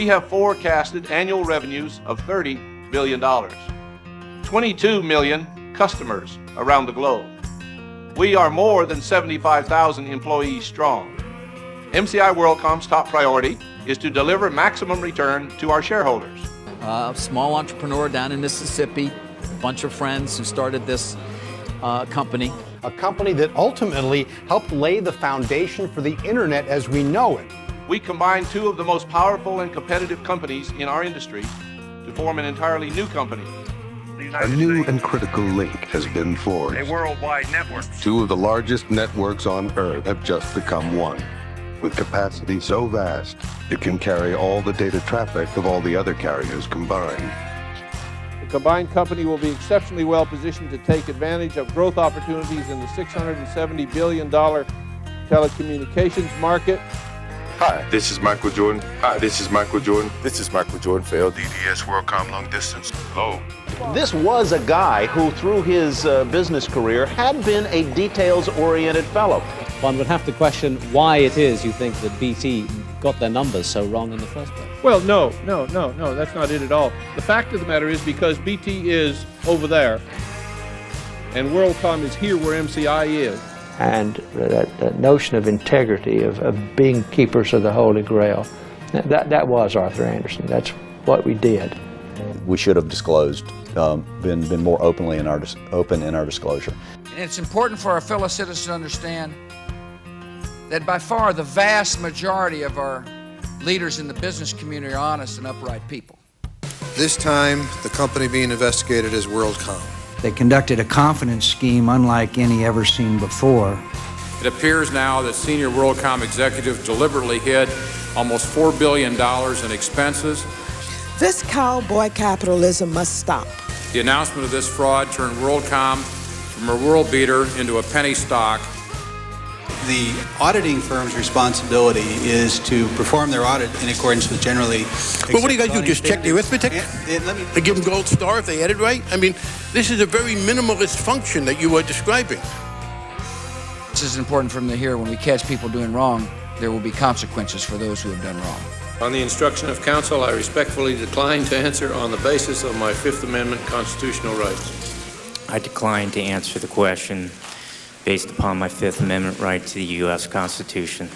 We have forecasted annual revenues of $30 billion, 22 million customers around the globe. We are more than 75,000 employees strong. MCI WorldCom's top priority is to deliver maximum return to our shareholders. A small entrepreneur down in Mississippi, a bunch of friends who started this company. A company that ultimately helped lay the foundation for the internet as we know it. We combined two of the most powerful and competitive companies in our industry to form an entirely new company. A new and critical link has been forged. A worldwide network. Two of the largest networks on Earth have just become one, with capacity so vast it can carry all the data traffic of all the other carriers combined. The combined company will be exceptionally well positioned to take advantage of growth opportunities in the $670 billion telecommunications market. Hi, this is Michael Jordan. Hi, this is Michael Jordan. This is Michael Jordan for LDDS WorldCom Long Distance. Hello. This was a guy who, through his business career, had been a details-oriented fellow. One would have to question why it is you think that BT got their numbers so wrong in the first place. Well, no, that's not it at all. The fact of the matter is because BT is over there and WorldCom is here where MCI is. And that notion of integrity, of being keepers of the Holy Grail, that was Arthur Andersen. That's what we did. We should have disclosed, been more open in our disclosure. And it's important for our fellow citizens to understand that by far the vast majority of our leaders in the business community are honest and upright people. This time, the company being investigated is WorldCom. They conducted a confidence scheme unlike any ever seen before. It appears now that senior WorldCom executives deliberately hid almost $4 billion in expenses. This cowboy capitalism must stop. The announcement of this fraud turned WorldCom from a world beater into a penny stock. The auditing firm's responsibility is to perform their audit in accordance with generally. But what do you guys do? Just check the arithmetic? And give them gold star if they had it right? I mean, this is a very minimalist function that you are describing. This is important for them to hear. When we catch people doing wrong, there will be consequences for those who have done wrong. On the instruction of counsel, I respectfully decline to answer on the basis of my Fifth Amendment constitutional rights. I decline to answer the question based upon my Fifth Amendment right to the U.S. Constitution.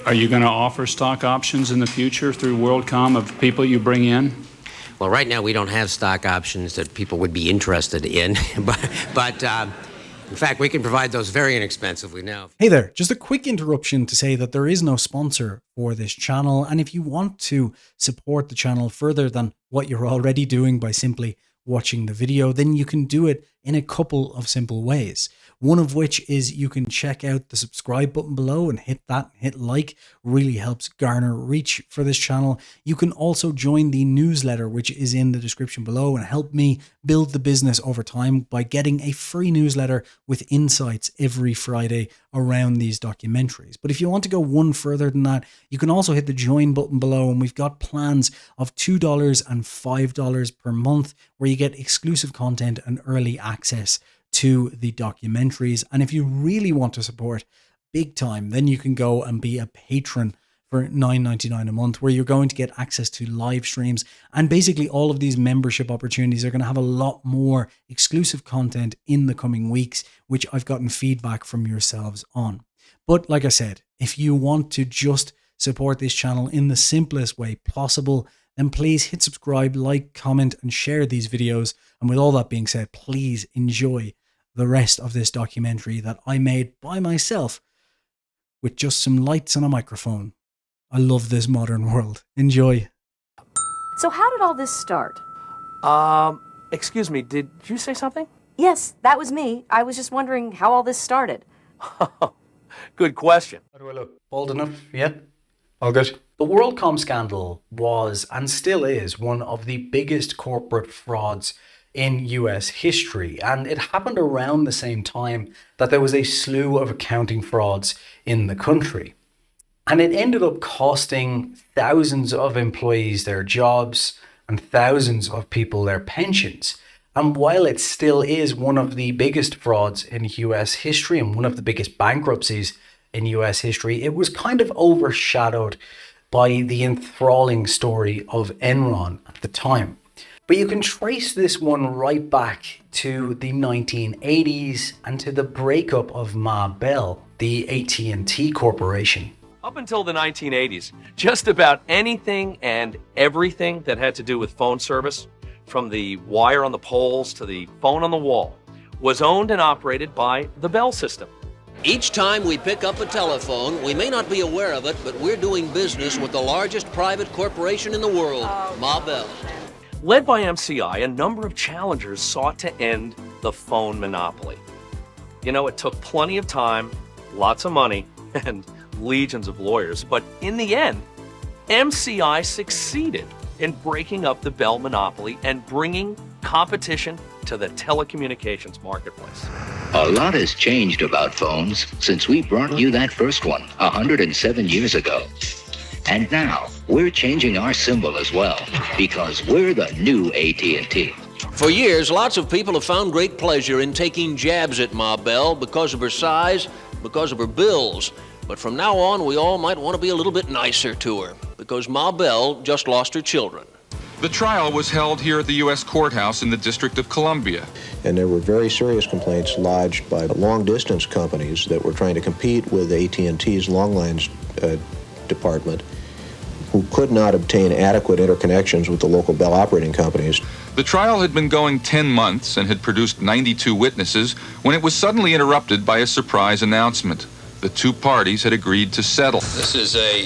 Are you going to offer stock options in the future through WorldCom of people you bring in? Well, right now we don't have stock options that people would be interested in, but in fact, we can provide those very inexpensively now. Hey there, just a quick interruption to say that there is no sponsor for this channel, and if you want to support the channel further than what you're already doing by simply watching the video, then you can do it in a couple of simple ways. One of which is you can check out the subscribe button below and hit like, really helps garner reach for this channel. You can also join the newsletter, which is in the description below, and help me build the business over time by getting a free newsletter with insights every Friday around these documentaries. But if you want to go one further than that, you can also hit the join button below, and we've got plans of $2 and $5 per month where you get exclusive content and early access to the documentaries. And if you really want to support big time, then you can go and be a patron for $9.99 a month, where you're going to get access to live streams. And basically all of these membership opportunities are going to have a lot more exclusive content in the coming weeks, which I've gotten feedback from yourselves on. But like I said, if you want to just support this channel in the simplest way possible, then please hit subscribe, like, comment, and share these videos. And with all that being said, please enjoy the rest of this documentary that I made by myself with just some lights and a microphone. I love this modern world. Enjoy. So how did all this start? Excuse me, did you say something? Yes, that was me. I was just wondering how all this started. Good question. How do I look? Bold enough? Yeah? All good. The WorldCom scandal was, and still is, one of the biggest corporate frauds in US history, and it happened around the same time that there was a slew of accounting frauds in the country. And it ended up costing thousands of employees their jobs and thousands of people their pensions. And while it still is one of the biggest frauds in US history and one of the biggest bankruptcies in US history, it was kind of overshadowed by the enthralling story of Enron at the time. But you can trace this one right back to the 1980s and to the breakup of Ma Bell, the AT&T corporation. Up until the 1980s, just about anything and everything that had to do with phone service, from the wire on the poles to the phone on the wall, was owned and operated by the Bell system. Each time we pick up a telephone, we may not be aware of it, but we're doing business with the largest private corporation in the world, Ma Bell. Led by MCI, a number of challengers sought to end the phone monopoly. You know, it took plenty of time, lots of money, and legions of lawyers, but in the end, MCI succeeded in breaking up the Bell monopoly and bringing competition to the telecommunications marketplace. A lot has changed about phones since we brought you that first one 107 years ago. And now, we're changing our symbol as well, because we're the new AT&T. For years, lots of people have found great pleasure in taking jabs at Ma Bell because of her size, because of her bills. But from now on, we all might want to be a little bit nicer to her, because Ma Bell just lost her children. The trial was held here at the U.S. Courthouse in the District of Columbia. And there were very serious complaints lodged by long-distance companies that were trying to compete with AT&T's long lines department, who could not obtain adequate interconnections with the local Bell operating companies. The trial had been going 10 months and had produced 92 witnesses when it was suddenly interrupted by a surprise announcement. The two parties had agreed to settle. This is a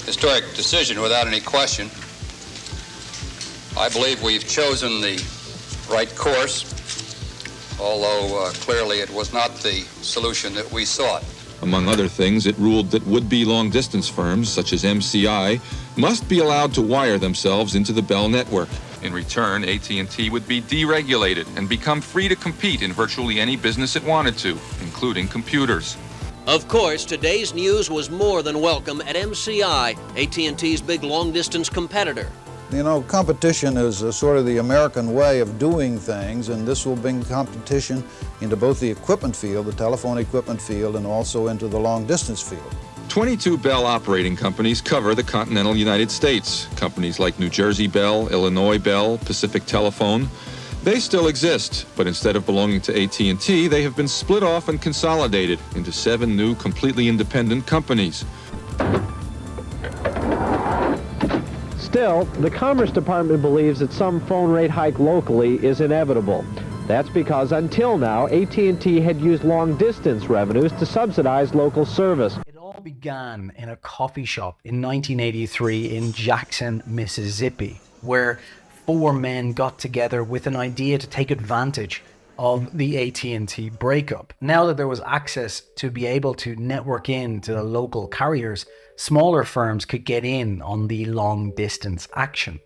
historic decision without any question. I believe we've chosen the right course, although clearly it was not the solution that we sought. Among other things, it ruled that would-be long-distance firms, such as MCI, must be allowed to wire themselves into the Bell network. In return, AT&T would be deregulated and become free to compete in virtually any business it wanted to, including computers. Of course, today's news was more than welcome at MCI, AT&T's big long-distance competitor. You know, competition is sort of the American way of doing things, and this will bring competition into both the equipment field, the telephone equipment field, and also into the long-distance field. 22 Bell operating companies cover the continental United States. Companies like New Jersey Bell, Illinois Bell, Pacific Telephone. They still exist, but instead of belonging to AT&T, they have been split off and consolidated into 7 new completely independent companies. Still, the Commerce Department believes that some phone rate hike locally is inevitable. That's because until now, AT&T had used long-distance revenues to subsidize local service. It all began in a coffee shop in 1983 in Jackson, Mississippi, where 4 men got together with an idea to take advantage of the AT&T breakup. Now that there was access to be able to network in to the local carriers, smaller firms could get in on the long-distance action.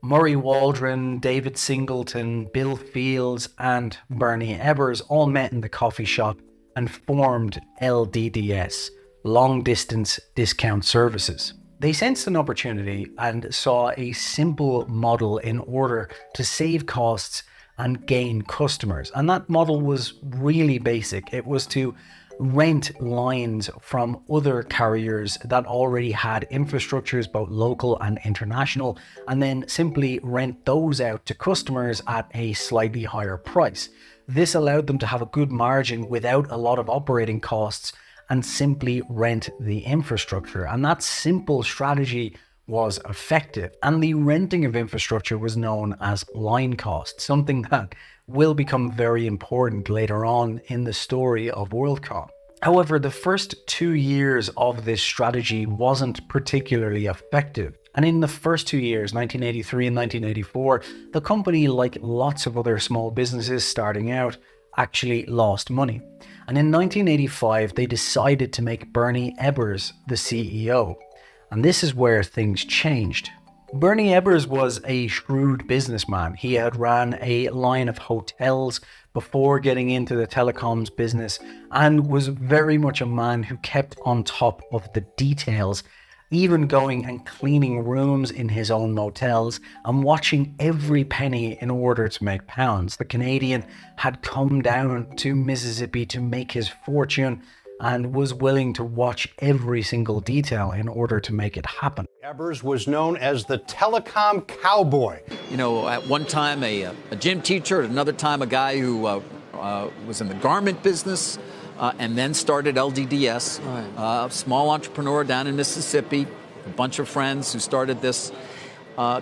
Murray Waldron, David Singleton, Bill Fields, and Bernie Ebbers all met in the coffee shop and formed LDDS, Long Distance Discount Services. They sensed an opportunity and saw a simple model in order to save costs and gain customers. And that model was really basic. It was to rent lines from other carriers that already had infrastructures, both local and international, and then simply rent those out to customers at a slightly higher price. This allowed them to have a good margin without a lot of operating costs and simply rent the infrastructure. And that simple strategy was effective. And the renting of infrastructure was known as line cost, something that will become very important later on in the story of WorldCom. However, the first 2 years of this strategy wasn't particularly effective. And in the first 2 years, 1983 and 1984, the company, like lots of other small businesses starting out, actually lost money. And in 1985, they decided to make Bernie Ebbers the CEO. And this is where things changed. Bernie Ebbers was a shrewd businessman. He had ran a line of hotels before getting into the telecoms business and was very much a man who kept on top of the details, even going and cleaning rooms in his own motels and watching every penny in order to make pounds. The Canadian had come down to Mississippi to make his fortune, and was willing to watch every single detail in order to make it happen. Ebbers was known as the Telecom cowboy. You know, at one time a gym teacher, at another time a guy who was in the garment business, and then started LDDS, a small entrepreneur down in Mississippi, a bunch of friends who started this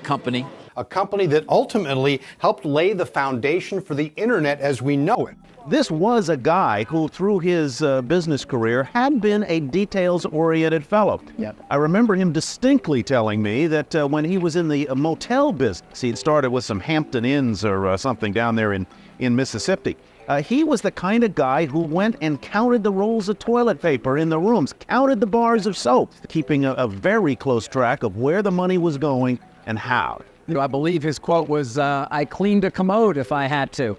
company. A company that ultimately helped lay the foundation for the internet as we know it. This was a guy who, through his business career, had been a details-oriented fellow. Yep. I remember him distinctly telling me that when he was in the motel business, he'd started with some Hampton Inns or something down there in Mississippi. He was the kind of guy who went and counted the rolls of toilet paper in the rooms, counted the bars of soap, keeping a very close track of where the money was going and how. You know, I believe his quote was, I cleaned a commode if I had to.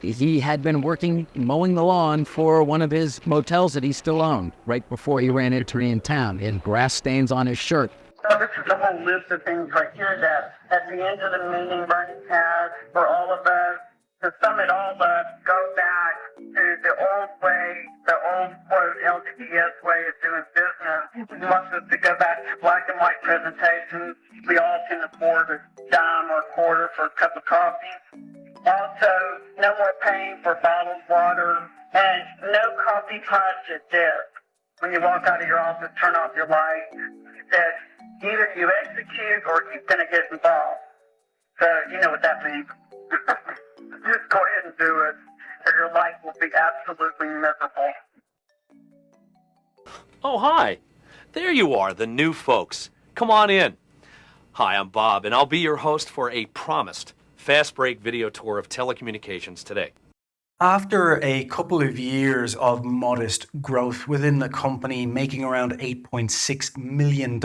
He had been working, mowing the lawn for one of his motels that he still owned, right before he ran into me in town. He had grass stains on his shirt. So this is a whole list of things right here that at the end of the meeting, Bernie has for all of us to sum it all up, go back to the old way, the old quote LDDS way of doing business. He wants us to go back to black and white presentations. We all can afford a dime or a quarter for a cup of coffee. Also, no more paying for bottled water and no coffee pots at desk. When you walk out of your office, turn off your light. That either you execute or you're going to get involved. So you know what that means. Just go ahead and do it, or your life will be absolutely miserable. Oh, hi. There you are, the new folks. Come on in. Hi, I'm Bob, and I'll be your host for a promised fast break video tour of telecommunications today. After a couple of years of modest growth within the company, making around $8.6 million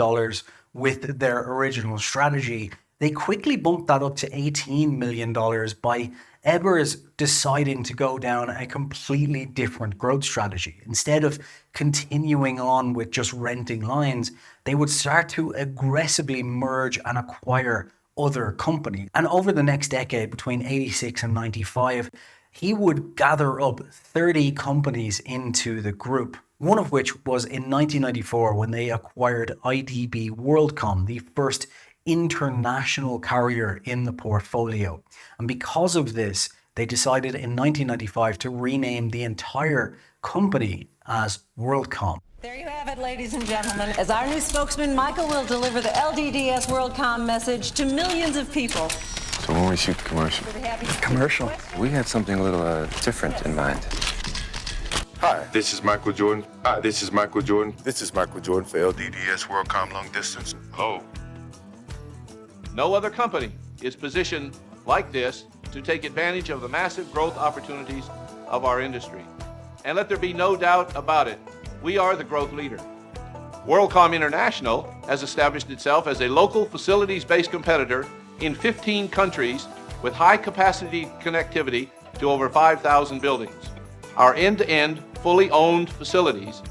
with their original strategy, they quickly bumped that up to $18 million by Ebbers deciding to go down a completely different growth strategy. Instead of continuing on with just renting lines, they would start to aggressively merge and acquire other companies. And over the next decade, between 86 and 95, he would gather up 30 companies into the group. One of which was in 1994 when they acquired IDB WorldCom, the first international carrier in the portfolio. And because of this, they decided in 1995 to rename the entire company as WorldCom. There you have it, ladies and gentlemen. As our new spokesman, Michael will deliver the LDDS WorldCom message to millions of people. So when we shoot the commercial? Commercial? We had something a little different in mind. Hi, this is Michael Jordan. Hi, this is Michael Jordan. This is Michael Jordan for LDDS WorldCom Long Distance. Hello. No other company is positioned like this to take advantage of the massive growth opportunities of our industry. And let there be no doubt about it, we are the growth leader. WorldCom International has established itself as a local facilities-based competitor in 15 countries with high-capacity connectivity to over 5,000 buildings. Our end-to-end, fully owned facilities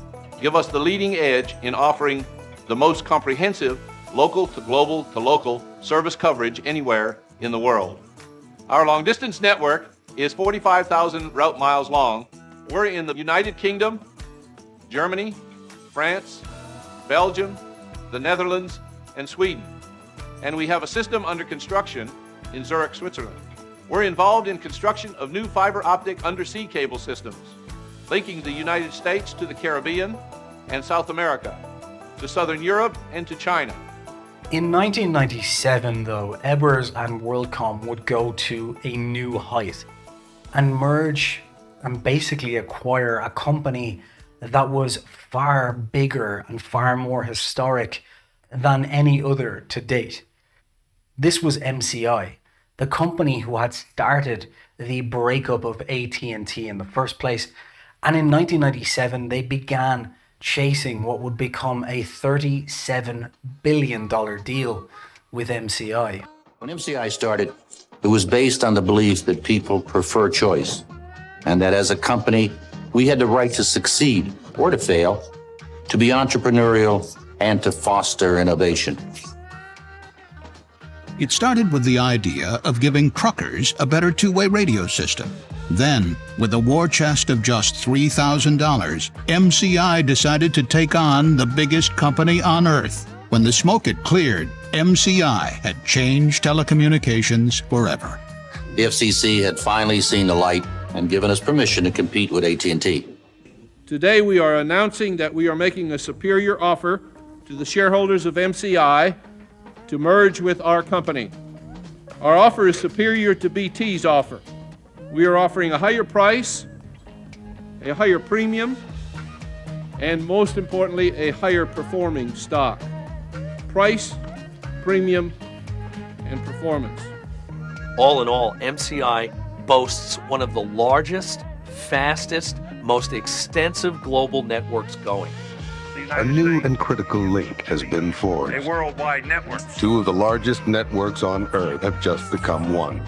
give us the leading edge in offering the most comprehensive local to global to local service coverage anywhere in the world. Our long-distance network is 45,000 route miles long. We're in the United Kingdom, Germany, France, Belgium, the Netherlands, and Sweden. And we have a system under construction in Zurich, Switzerland. We're involved in construction of new fiber optic undersea cable systems, linking the United States to the Caribbean and South America, to Southern Europe and to China. In 1997, though, Ebbers and WorldCom would go to a new height and merge and basically acquire a company that was far bigger and far more historic than any other to date. This was MCI, the company who had started the breakup of AT&T in the first place. And in 1997, they began chasing what would become a $37 billion deal with MCI. When MCI started, it was based on the belief that people prefer choice, and that as a company, we had the right to succeed or to fail, to be entrepreneurial, and to foster innovation. It started with the idea of giving truckers a better two-way radio system. Then, with a war chest of just $3,000, MCI decided to take on the biggest company on earth. When the smoke had cleared, MCI had changed telecommunications forever. The FCC had finally seen the light and given us permission to compete with AT&T. Today we are announcing that we are making a superior offer to the shareholders of MCI to merge with our company. Our offer is superior to BT's offer. We are offering a higher price, a higher premium, and most importantly, a higher performing stock. Price, premium, and performance. All in all, MCI boasts one of the largest, fastest, most extensive global networks going. A new and critical link has been forged. A worldwide network. Two of the largest networks on Earth have just become one,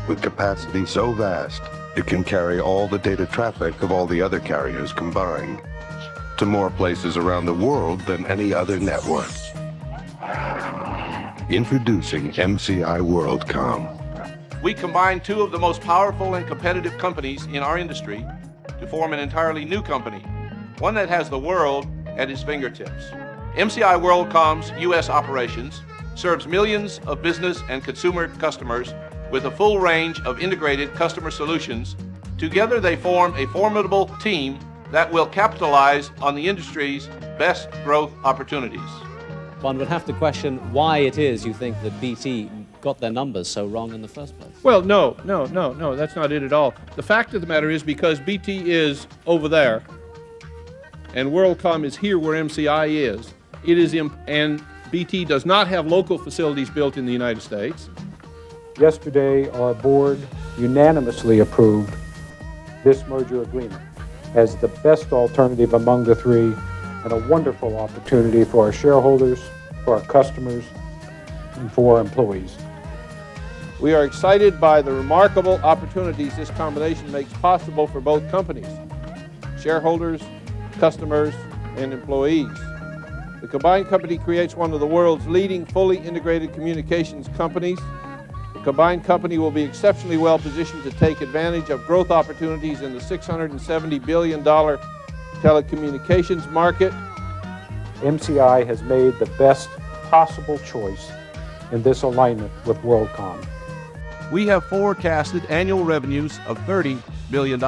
with capacity so vast it can carry all the data traffic of all the other carriers combined to more places around the world than any other network. Introducing MCI WorldCom. We combine two of the most powerful and competitive companies in our industry to form an entirely new company, one that has the world at its fingertips. MCI WorldCom's U.S. operations serves millions of business and consumer customers with a full range of integrated customer solutions. Together they form a formidable team that will capitalize on the industry's best growth opportunities. One would have to question why it is you think that BT got their numbers so wrong in the first place. Well, no, that's not it at all. The fact of the matter is because BT is over there and WorldCom is here where MCI is, and BT does not have local facilities built in the United States. Yesterday, our board unanimously approved this merger agreement as the best alternative among the three and a wonderful opportunity for our shareholders, for our customers, and for our employees. We are excited by the remarkable opportunities this combination makes possible for both companies, shareholders, customers, and employees. The combined company creates one of the world's leading fully integrated communications companies. The combined company will be exceptionally well positioned to take advantage of growth opportunities in the $670 billion telecommunications market. MCI has made the best possible choice in this alignment with WorldCom. We have forecasted annual revenues of $30 billion,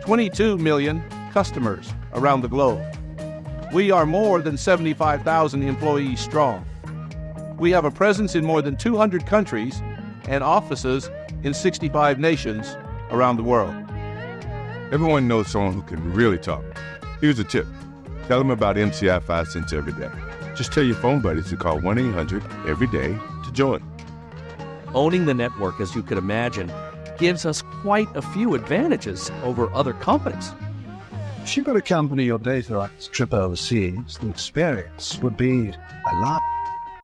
22 million customers around the globe. We are more than 75,000 employees strong. We have a presence in more than 200 countries and offices in 65 nations around the world. Everyone knows someone who can really talk. Here's a tip. Tell them about MCI 5 cents every day. Just tell your phone buddies to call 1-800-EVERY-DAY to join. Owning the network, as you could imagine, gives us quite a few advantages over other companies. If you got a company your data rights trip overseas, the experience would be a lot.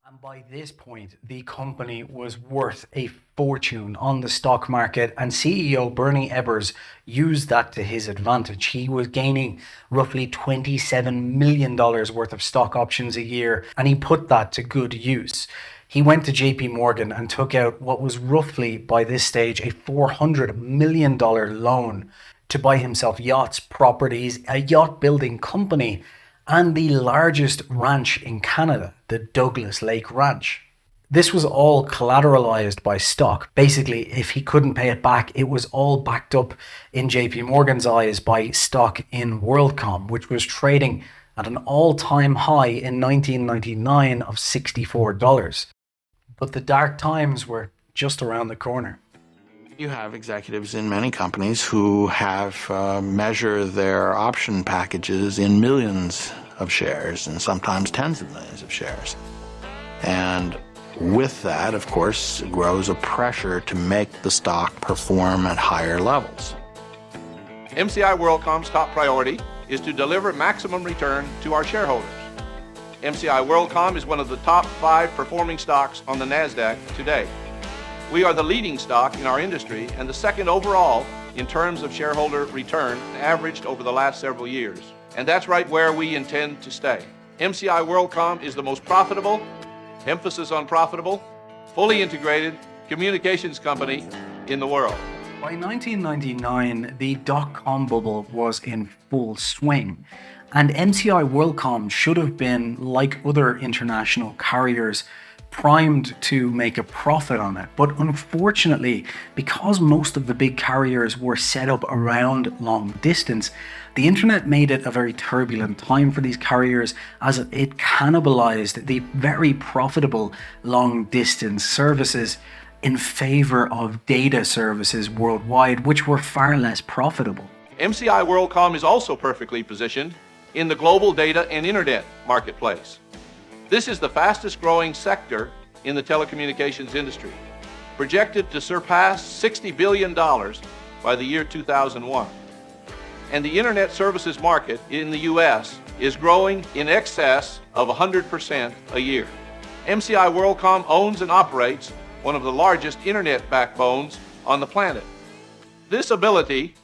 And by this point, the company was worth a fortune on the stock market, and CEO Bernie Ebbers used that to his advantage. He was gaining roughly $27 million worth of stock options a year, and he put that to good use. He went to JP Morgan and took out what was roughly, by this stage, a $400 million loan to buy himself yachts, properties, a yacht building company, and the largest ranch in Canada, the Douglas Lake Ranch. This was all collateralized by stock. Basically, if he couldn't pay it back, it was all backed up in JP Morgan's eyes by stock in WorldCom, which was trading at an all-time high in 1999 of $64. But the dark times were just around the corner. You have executives in many companies who have measured their option packages in millions of shares and sometimes tens of millions of shares. And with that, of course, grows a pressure to make the stock perform at higher levels. MCI WorldCom's top priority is to deliver maximum return to our shareholders. MCI WorldCom is one of the top 5 performing stocks on the NASDAQ today. We are the leading stock in our industry and the second overall in terms of shareholder return averaged over the last several years. And that's right where we intend to stay. MCI WorldCom is the most profitable, emphasis on profitable, fully integrated communications company in the world. By 1999, the dot-com bubble was in full swing, and MCI WorldCom should have been, like other international carriers, primed to make a profit on it. But unfortunately, because most of the big carriers were set up around long distance, the internet made it a very turbulent time for these carriers, as it cannibalized the very profitable long distance services in favor of data services worldwide, which were far less profitable. MCI WorldCom is also perfectly positioned in the global data and internet marketplace. This is the fastest growing sector in the telecommunications industry, projected to surpass $60 billion by the year 2001. And the internet services market in the US is growing in excess of 100% a year. MCI WorldCom owns and operates one of the largest internet backbones on the planet. This ability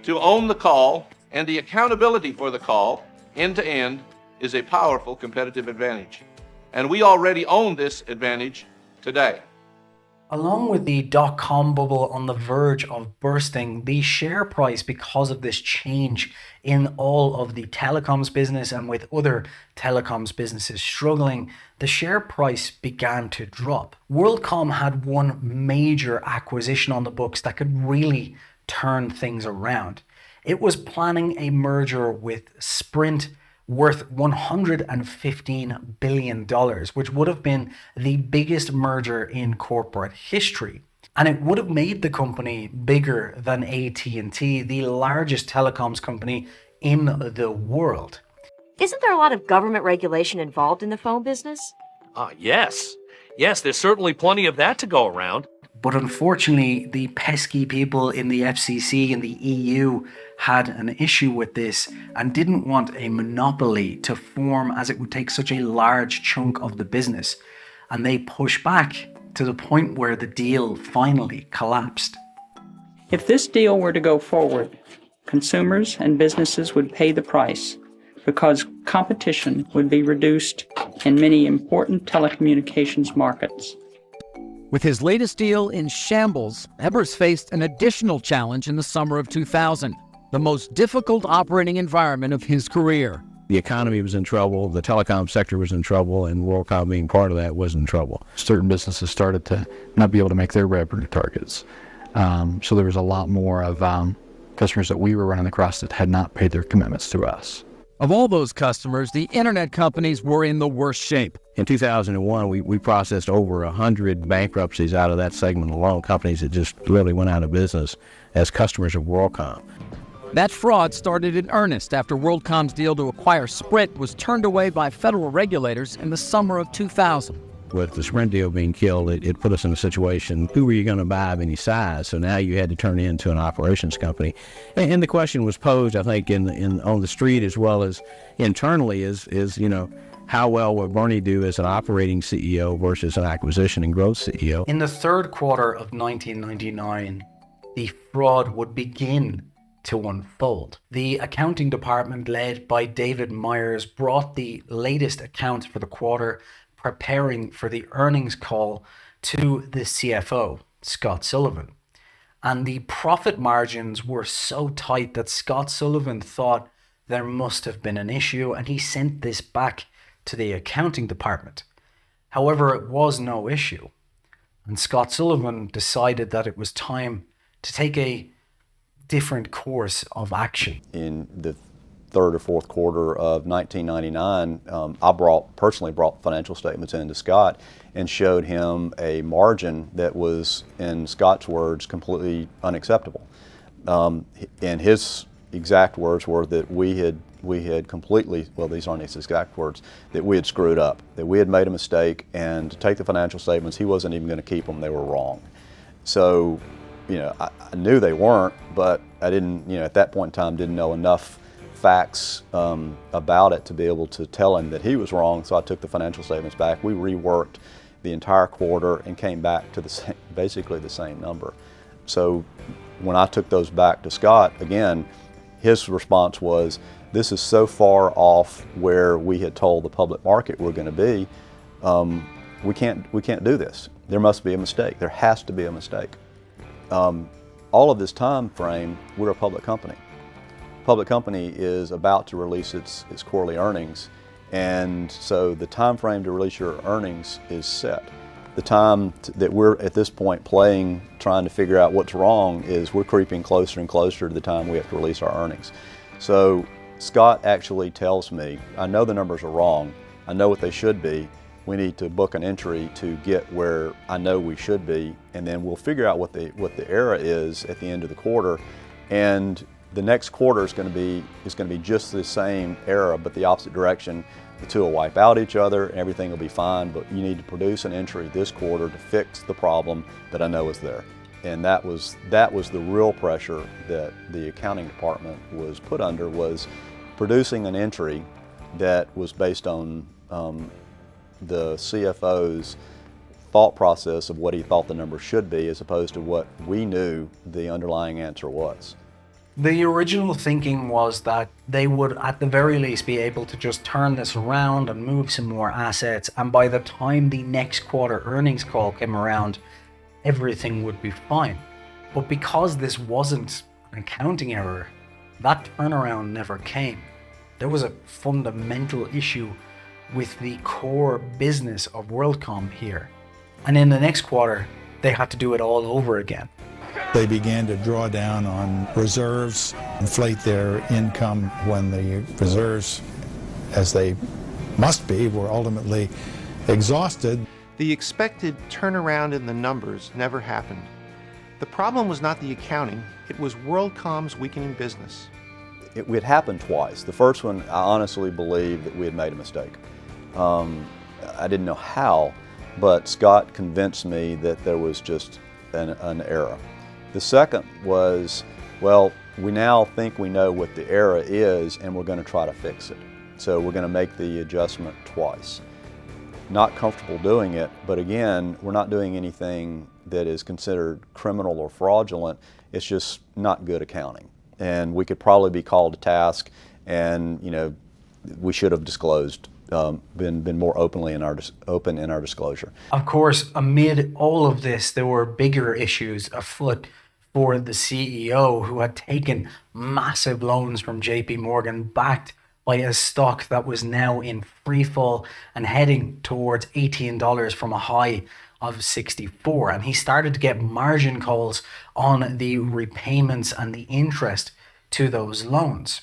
to own the call and the accountability for the call end to end is a powerful competitive advantage. And we already own this advantage today. Along with the dot-com bubble on the verge of bursting, the share price, because of this change in all of the telecoms business and with other telecoms businesses struggling, the share price began to drop. WorldCom had one major acquisition on the books that could really turn things around. It was planning a merger with Sprint worth $115 billion, which would have been the biggest merger in corporate history. And it would have made the company bigger than AT&T, the largest telecoms company in the world. Isn't there a lot of government regulation involved in the phone business? Yes. Yes, there's certainly plenty of that to go around. But unfortunately, the pesky people in the FCC and the EU had an issue with this and didn't want a monopoly to form, as it would take such a large chunk of the business. And they pushed back to the point where the deal finally collapsed. If this deal were to go forward, consumers and businesses would pay the price because competition would be reduced in many important telecommunications markets. With his latest deal in shambles, Ebbers faced an additional challenge in the summer of 2000, the most difficult operating environment of his career. The economy was in trouble, the telecom sector was in trouble, and WorldCom being part of that was in trouble. Certain businesses started to not be able to make their revenue targets. So there was a lot more of customers that we were running across that had not paid their commitments to us. Of all those customers, the internet companies were in the worst shape. In 2001, we processed over 100 bankruptcies out of that segment alone, companies that just literally went out of business as customers of WorldCom. That fraud started in earnest after WorldCom's deal to acquire Sprint was turned away by federal regulators in the summer of 2000. With the Sprint deal being killed, it put us in a situation, who were you going to buy of any size? So now you had to turn it into an operations company. And the question was posed, I think, on the street as well as internally is how well would Bernie do as an operating CEO versus an acquisition and growth CEO? In the third quarter of 1999, the fraud would begin to unfold. The accounting department, led by David Myers, brought the latest accounts for the quarter, preparing for the earnings call to the CFO, Scott Sullivan. And the profit margins were so tight that Scott Sullivan thought there must have been an issue, and he sent this back to the accounting department. However, it was no issue, and Scott Sullivan decided that it was time to take a different course of action. In the third or fourth quarter of 1999, I personally brought financial statements into Scott and showed him a margin that was, in Scott's words, completely unacceptable. And his exact words were that we had completely, well, these aren't his exact words, that we had screwed up, that we had made a mistake, and to take the financial statements, he wasn't even going to keep them, they were wrong. So, I knew they weren't, but I didn't, at that point in time, didn't know enough facts about it to be able to tell him that he was wrong. So I took the financial statements back. We reworked the entire quarter and came back to basically the same number. So when I took those back to Scott, again, his response was, this is so far off where we had told the public market we're going to be, we can't do this. There must be a mistake. There has to be a mistake. all of this time frame, we're a public company. Public company is about to release its quarterly earnings, and so the time frame to release your earnings is set. The time that we're at this point playing, trying to figure out what's wrong, is we're creeping closer and closer to the time we have to release our earnings. So Scott actually tells me, I know the numbers are wrong, I know what they should be, we need to book an entry to get where I know we should be, and then we'll figure out what the error is at the end of the quarter, and the next quarter is going to be just the same error, but the opposite direction. The two will wipe out each other and everything will be fine, but you need to produce an entry this quarter to fix the problem that I know is there. And that was the real pressure that the accounting department was put under, was producing an entry that was based on the CFO's thought process of what he thought the number should be, as opposed to what we knew the underlying answer was. The original thinking was that they would at the very least be able to just turn this around and move some more assets, and by the time the next quarter earnings call came around, everything would be fine. But because this wasn't an accounting error, that turnaround never came. There was a fundamental issue with the core business of WorldCom here. And in the next quarter, they had to do it all over again. They began to draw down on reserves, inflate their income when the reserves, as they must be, were ultimately exhausted. The expected turnaround in the numbers never happened. The problem was not the accounting, it was WorldCom's weakening business. It had happened twice. The first one, I honestly believed that we had made a mistake. I didn't know how, but Scott convinced me that there was just an error. The second was, well, we now think we know what the error is and we're going to try to fix it. So we're going to make the adjustment twice. Not comfortable doing it, but again, we're not doing anything that is considered criminal or fraudulent. It's just not good accounting. And we could probably be called to task, and we should have disclosed, been more open in our disclosure. Of course, amid all of this, there were bigger issues afoot for the CEO, who had taken massive loans from JP Morgan, backed by a stock that was now in free fall and heading towards $18 from a high of 64. And he started to get margin calls on the repayments and the interest to those loans.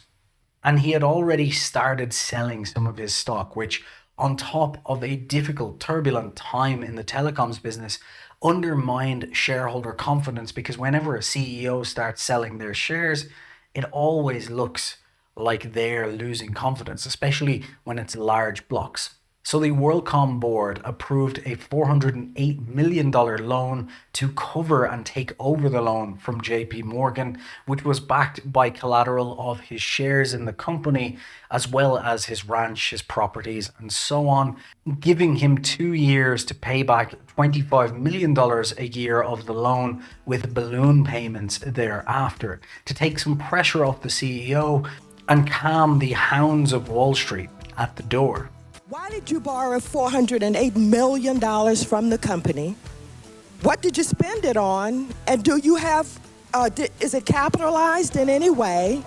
And he had already started selling some of his stock, which, on top of a difficult, turbulent time in the telecoms business, undermined shareholder confidence, because whenever a CEO starts selling their shares, it always looks like they're losing confidence, especially when it's large blocks. So the WorldCom board approved a $408 million loan to cover and take over the loan from JP Morgan, which was backed by collateral of his shares in the company, as well as his ranch, his properties, and so on, giving him 2 years to pay back $25 million a year of the loan, with balloon payments thereafter, to take some pressure off the CEO and calm the hounds of Wall Street at the door. Why did you borrow $408 million from the company? What did you spend it on? And do you have, is it capitalized in any way?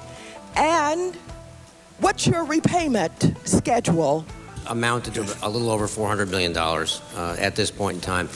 And what's your repayment schedule? Amounted to a little over $400 million at this point in time.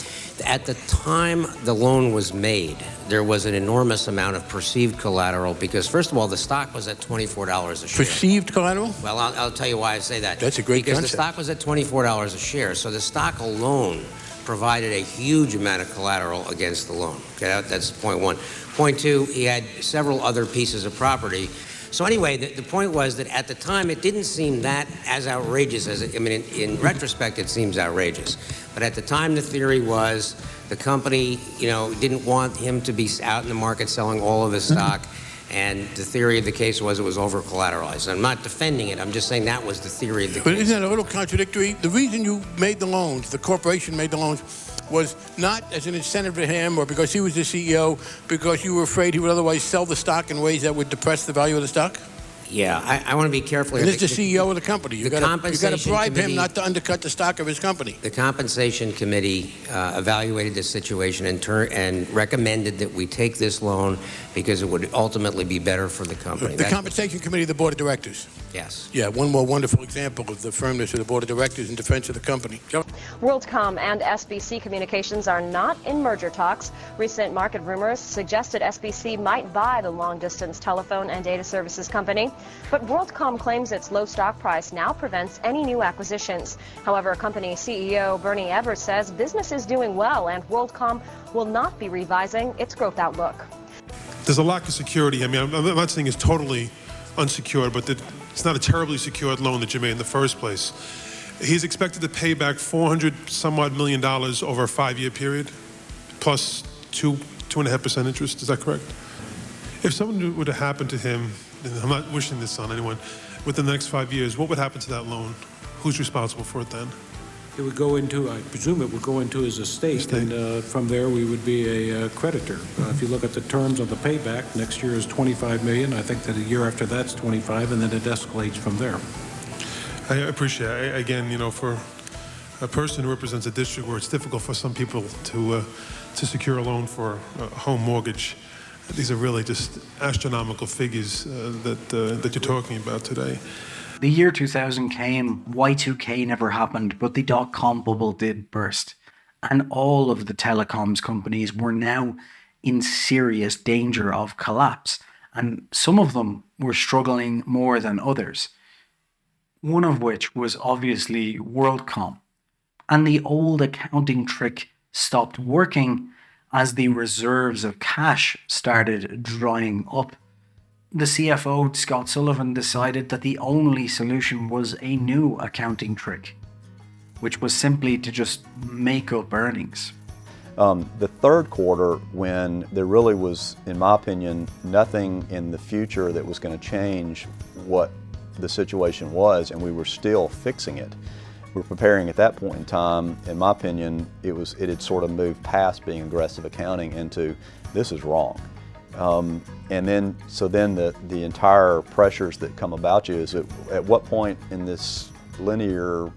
At the time the loan was made, there was an enormous amount of perceived collateral because, first of all, the stock was at $24 a share. Perceived collateral? Well, I'll tell you why I say that. That's a great Because concept. the stock was at $24 a share, so the stock alone provided a huge amount of collateral against the loan. Okay, that's point one. Point two, he had several other pieces of property. So anyway, the point was that at the time it didn't seem that as outrageous as it, I mean, in retrospect it seems outrageous. But at the time the theory was the company, didn't want him to be out in the market selling all of his stock. And the theory of the case was it was over-collateralized. I'm not defending it. I'm just saying that was the theory of the case. But isn't that a little contradictory? The reason you made the loans, the corporation made the loans, was not as an incentive to him or because he was the CEO, because you were afraid he would otherwise sell the stock in ways that would depress the value of the stock? Yeah, I want to be careful And here. this is the CEO of the company. You got to bribe him not to undercut the stock of his company. The Compensation Committee evaluated the situation and recommended that we take this loan because it would ultimately be better for the company. The Compensation Committee of the Board of Directors. Yes. Yeah, one more wonderful example of the firmness of the Board of Directors in defense of the company. WorldCom and SBC Communications are not in merger talks. Recent market rumors suggested SBC might buy the long-distance telephone and data services company. But WorldCom claims its low stock price now prevents any new acquisitions. However, company CEO Bernie Ebber says business is doing well and WorldCom will not be revising its growth outlook. There's a lack of security. I mean, I'm not saying it's totally unsecured, but it's not a terribly secured loan that you made in the first place. He's expected to pay back $400-some-odd million over a 5-year period, plus 2.5% interest. Is that correct? If something were to happen to him, and I'm not wishing this on anyone, within the next 5 years, what would happen to that loan? Who's responsible for it then? It would go into, I presume it would go into his estate, and from there we would be a creditor. If you look at the terms of the payback, next year is $25 million. I think that a year after that's 25, and then it escalates from there. I appreciate it. Again, for a person who represents a district where it's difficult for some people to secure a loan for a home mortgage, these are really just astronomical figures that you're talking about today. The year 2000 came, Y2K never happened, but the dot-com bubble did burst. And all of the telecoms companies were now in serious danger of collapse. And some of them were struggling more than others. One of which was obviously WorldCom. And the old accounting trick stopped working as the reserves of cash started drying up. The CFO, Scott Sullivan, decided that the only solution was a new accounting trick, which was simply to just make up earnings. The third quarter, when there really was, in my opinion, nothing in the future that was going to change what the situation was, and we were still fixing it. We were preparing at that point in time. In my opinion, it had sort of moved past being aggressive accounting into this is wrong. And then the entire pressures that come about you is at what point in this linear,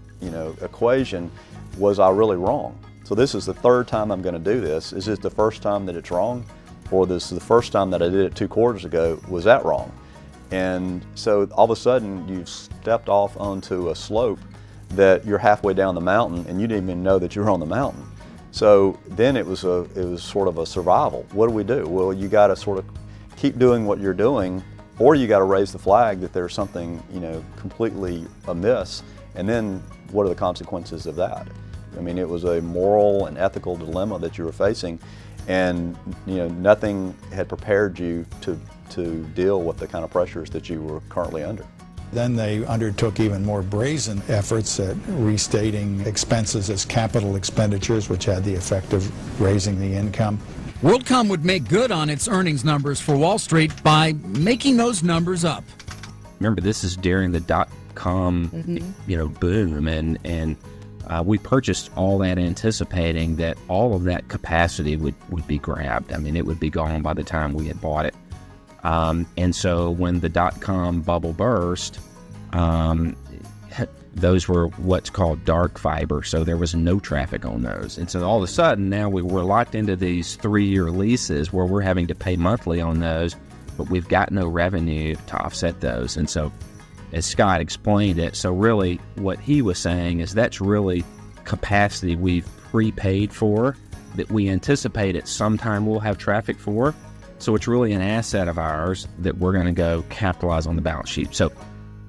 equation was I really wrong? So this is the third time I'm going to do this. Is this the first time that it's wrong? Or this is the first time that I did it 2 quarters ago? Was that wrong? And so all of a sudden you've stepped off onto a slope that you're halfway down the mountain and you didn't even know that you were on the mountain. So then it was sort of a survival. What do? Well, you got to sort of keep doing what you're doing, or you got to raise the flag that there's something completely amiss. And then what are the consequences of that? I mean, it was a moral and ethical dilemma that you were facing, and nothing had prepared you to deal with the kind of pressures that you were currently under. Then they undertook even more brazen efforts at restating expenses as capital expenditures, which had the effect of raising the income. WorldCom would make good on its earnings numbers for Wall Street by making those numbers up. Remember, this is during the dot-com, boom, and we purchased all that anticipating that all of that capacity would be grabbed. I mean, it would be gone by the time we had bought it. And so when the dot-com bubble burst, those were what's called dark fiber, so there was no traffic on those. And so all of a sudden, now we were locked into these 3-year leases where we're having to pay monthly on those, but we've got no revenue to offset those. And so, as Scott explained it, so really what he was saying is that's really capacity we've prepaid for, that we anticipate at some time we'll have traffic for. So it's really an asset of ours that we're going to go capitalize on the balance sheet. So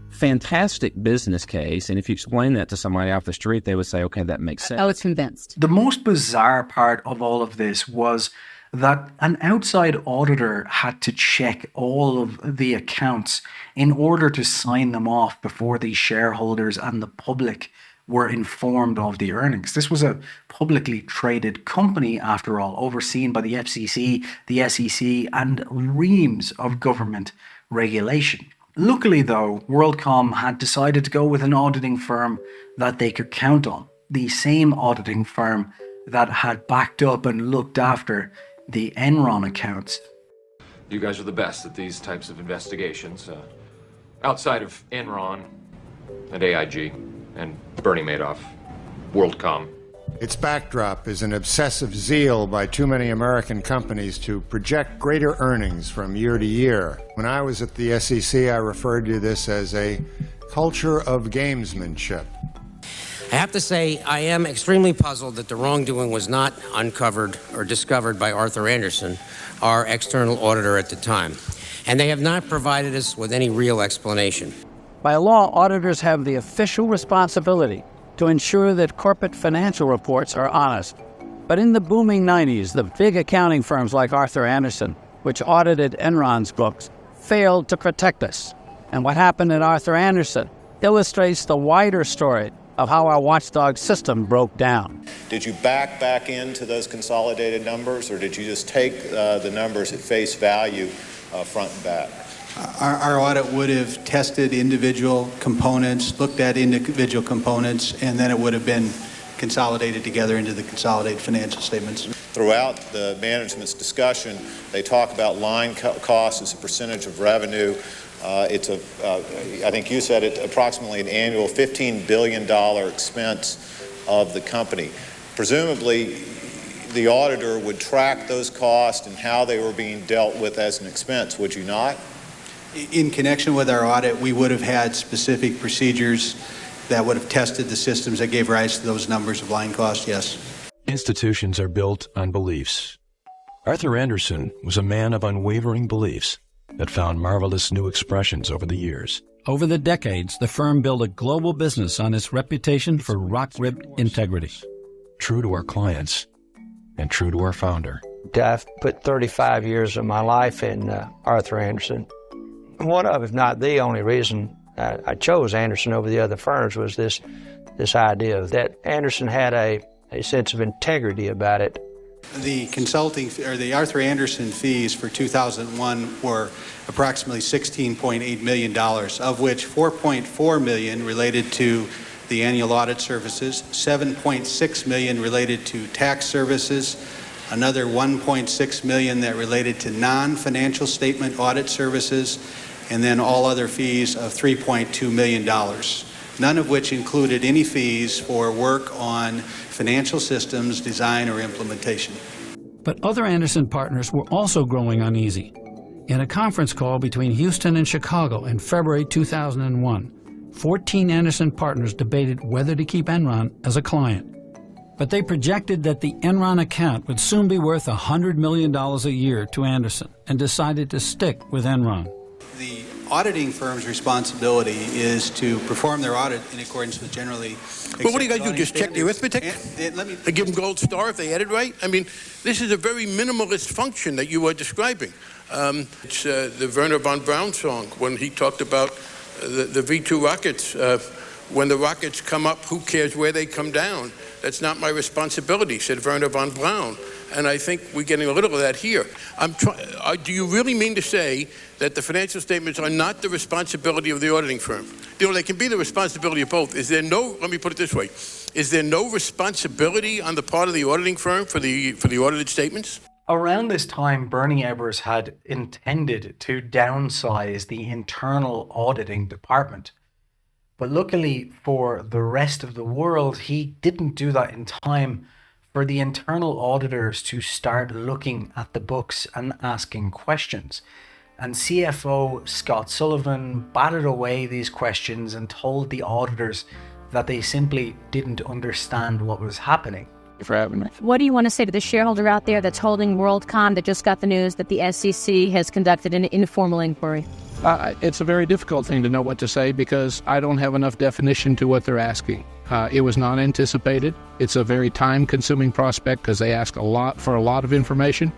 fantastic business case. And if you explain that to somebody off the street, they would say, okay, that makes sense. I was convinced. The most bizarre part of all of this was that an outside auditor had to check all of the accounts in order to sign them off before the shareholders and the public were informed of the earnings. This was a publicly traded company, after all, overseen by the FCC, the SEC, and reams of government regulation. Luckily, though, WorldCom had decided to go with an auditing firm that they could count on, the same auditing firm that had backed up and looked after the Enron accounts. You guys are the best at these types of investigations. Outside of Enron and AIG and Bernie Madoff, WorldCom. Its backdrop is an obsessive zeal by too many American companies to project greater earnings from year to year. When I was at the SEC, I referred to this as a culture of gamesmanship. I have to say, I am extremely puzzled that the wrongdoing was not uncovered or discovered by Arthur Andersen, our external auditor at the time. And they have not provided us with any real explanation. By law, auditors have the official responsibility to ensure that corporate financial reports are honest. But in the booming 90s, the big accounting firms like Arthur Andersen, which audited Enron's books, failed to protect us. And what happened at Arthur Andersen illustrates the wider story of how our watchdog system broke down. Did you back into those consolidated numbers, or did you just take the numbers at face value front and back? Our audit would have tested individual components, looked at individual components, and then it would have been consolidated together into the consolidated financial statements. Throughout the management's discussion, they talk about line costs as a percentage of revenue. I think you said it, approximately an annual $15 billion expense of the company. Presumably, the auditor would track those costs and how they were being dealt with as an expense, would you not? In connection with our audit, we would have had specific procedures that would have tested the systems that gave rise to those numbers of line costs, yes. Institutions are built on beliefs. Arthur Andersen was a man of unwavering beliefs that found marvelous new expressions over the years. Over the decades, the firm built a global business on its reputation for rock-ribbed integrity. True to our clients and true to our founder. I've put 35 years of my life in Arthur Andersen. One of, if not the only reason I chose Andersen over the other firms was this idea that Andersen had a sense of integrity about it. The consulting, or the Arthur Andersen fees for 2001 were approximately $16.8 million, of which $4.4 million related to the annual audit services, $7.6 million related to tax services, another $1.6 million that related to non-financial statement audit services, and then all other fees of $3.2 million, none of which included any fees for work on financial systems design or implementation. But other Andersen partners were also growing uneasy. In a conference call between Houston and Chicago in February 2001, 14 Andersen partners debated whether to keep Enron as a client. But they projected that the Enron account would soon be worth $100 million a year to Andersen and decided to stick with Enron. The auditing firm's responsibility is to perform their audit in accordance with generally accepted. Well, what do you guys do? Just check the arithmetic? And give them gold star if they had it right? I mean, this is a very minimalist function that you are describing. It's the Werner von Braun song when he talked about the V-2 rockets. When the rockets come up, who cares where they come down? That's not my responsibility, said Werner von Braun. And I think we're getting a little of that here. Do you really mean to say that the financial statements are not the responsibility of the auditing firm? You know, they can be the responsibility of both. Is there no, let me put it this way, is there no responsibility on the part of the auditing firm for the audited statements? Around this time, Bernie Ebbers had intended to downsize the internal auditing department. But luckily for the rest of the world, he didn't do that in time for the internal auditors to start looking at the books and asking questions. And CFO Scott Sullivan batted away these questions and told the auditors that they simply didn't understand what was happening. Thank you for having me. What do you want to say to the shareholder out there that's holding WorldCom that just got the news that the SEC has conducted an informal inquiry? It's a very difficult thing to know what to say because I don't have enough definition to what they're asking. It was not anticipated. It's a very time-consuming prospect because they ask a lot of information.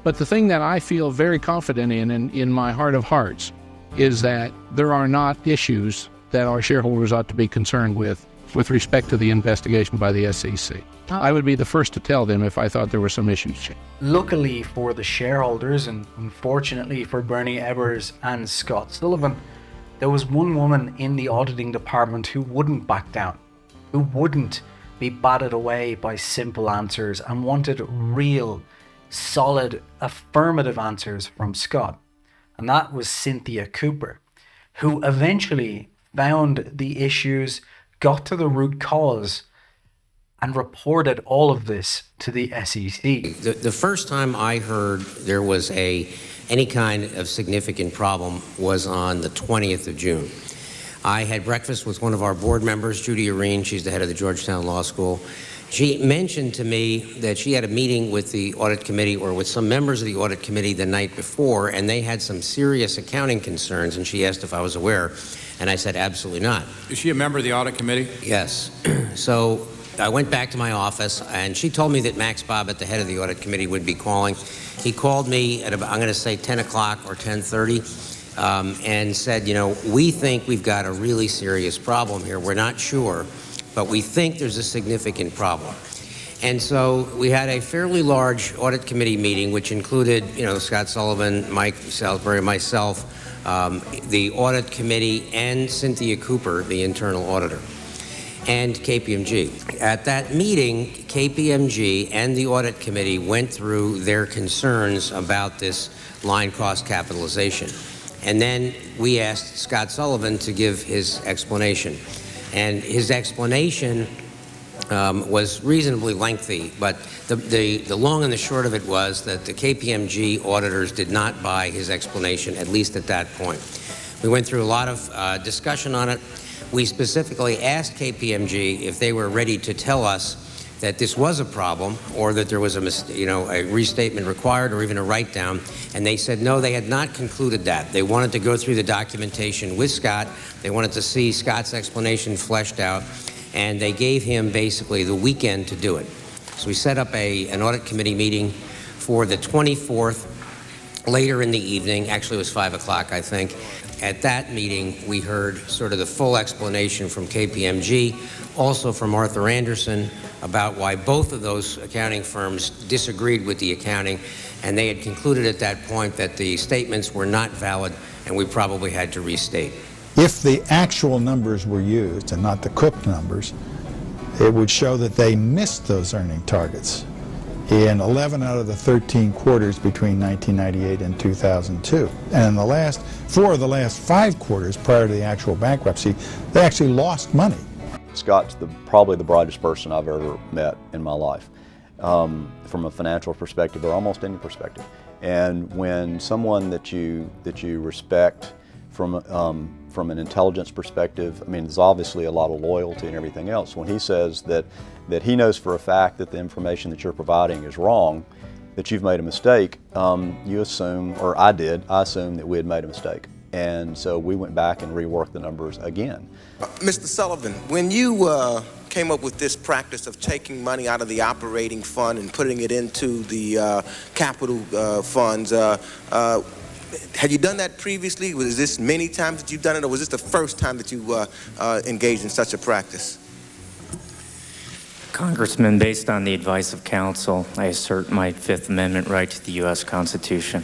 But the thing that I feel very confident in my heart of hearts is that there are not issues that our shareholders ought to be concerned with respect to the investigation by the SEC. I would be the first to tell them if I thought there were some issues. Luckily for the shareholders, and unfortunately for Bernie Ebbers and Scott Sullivan, there was one woman in the auditing department who wouldn't back down, who wouldn't be batted away by simple answers and wanted real, solid, affirmative answers from Scott. And that was Cynthia Cooper, who eventually found the issues, got to the root cause, and reported all of this to the SEC. The first time I heard there was any kind of significant problem was on the 20th of June. I had breakfast with one of our board members, Judy Areen. She's the head of the Georgetown Law School. She mentioned to me that she had a meeting with the audit committee or with some members of the audit committee the night before, and they had some serious accounting concerns, and she asked if I was aware, and I said absolutely not. Is she a member of the audit committee? Yes. So I went back to my office, and she told me that Max Bobbitt, the head of the audit committee, would be calling. He called me at about, I'm going to say 10 o'clock or 10:30, and said, you know, we think we've got a really serious problem here. We're not sure, but we think there's a significant problem. And so we had a fairly large audit committee meeting, which included, you know, Scott Sullivan, Mike Salisbury, myself, the audit committee, and Cynthia Cooper, the internal auditor, and KPMG. At that meeting, KPMG and the audit committee went through their concerns about this line cost capitalization. And then we asked Scott Sullivan to give his explanation. And his explanation was reasonably lengthy, but the long and the short of it was that the KPMG auditors did not buy his explanation, at least at that point. We went through a lot of discussion on it. We specifically asked KPMG if they were ready to tell us that this was a problem or that there was a restatement required or even a write-down, and they said no, they had not concluded that. They wanted to go through the documentation with Scott. They wanted to see Scott's explanation fleshed out, and they gave him basically the weekend to do it. So we set up an audit committee meeting for the 24th, later in the evening. Actually, it was 5 o'clock, I think. At that meeting, we heard sort of the full explanation from KPMG, also from Arthur Andersen, about why both of those accounting firms disagreed with the accounting, and they had concluded at that point that the statements were not valid and we probably had to restate. If the actual numbers were used and not the cooked numbers, it would show that they missed those earning targets in 11 out of the 13 quarters between 1998 and 2002. And in the last 4 of the last 5 quarters prior to the actual bankruptcy, they actually lost money. Scott's probably the brightest person I've ever met in my life, from a financial perspective or almost any perspective. And when someone that you respect from an intelligence perspective, I mean, there's obviously a lot of loyalty and everything else. When he says that he knows for a fact that the information that you're providing is wrong, that you've made a mistake, you assume, or I assumed that we had made a mistake. And so we went back and reworked the numbers again. Mr. Sullivan, when you came up with this practice of taking money out of the operating fund and putting it into the capital funds, had you done that previously? Was this many times that you've done it, or was this the first time that you engaged in such a practice? Congressman, based on the advice of counsel, I assert my Fifth Amendment right to the U.S. Constitution.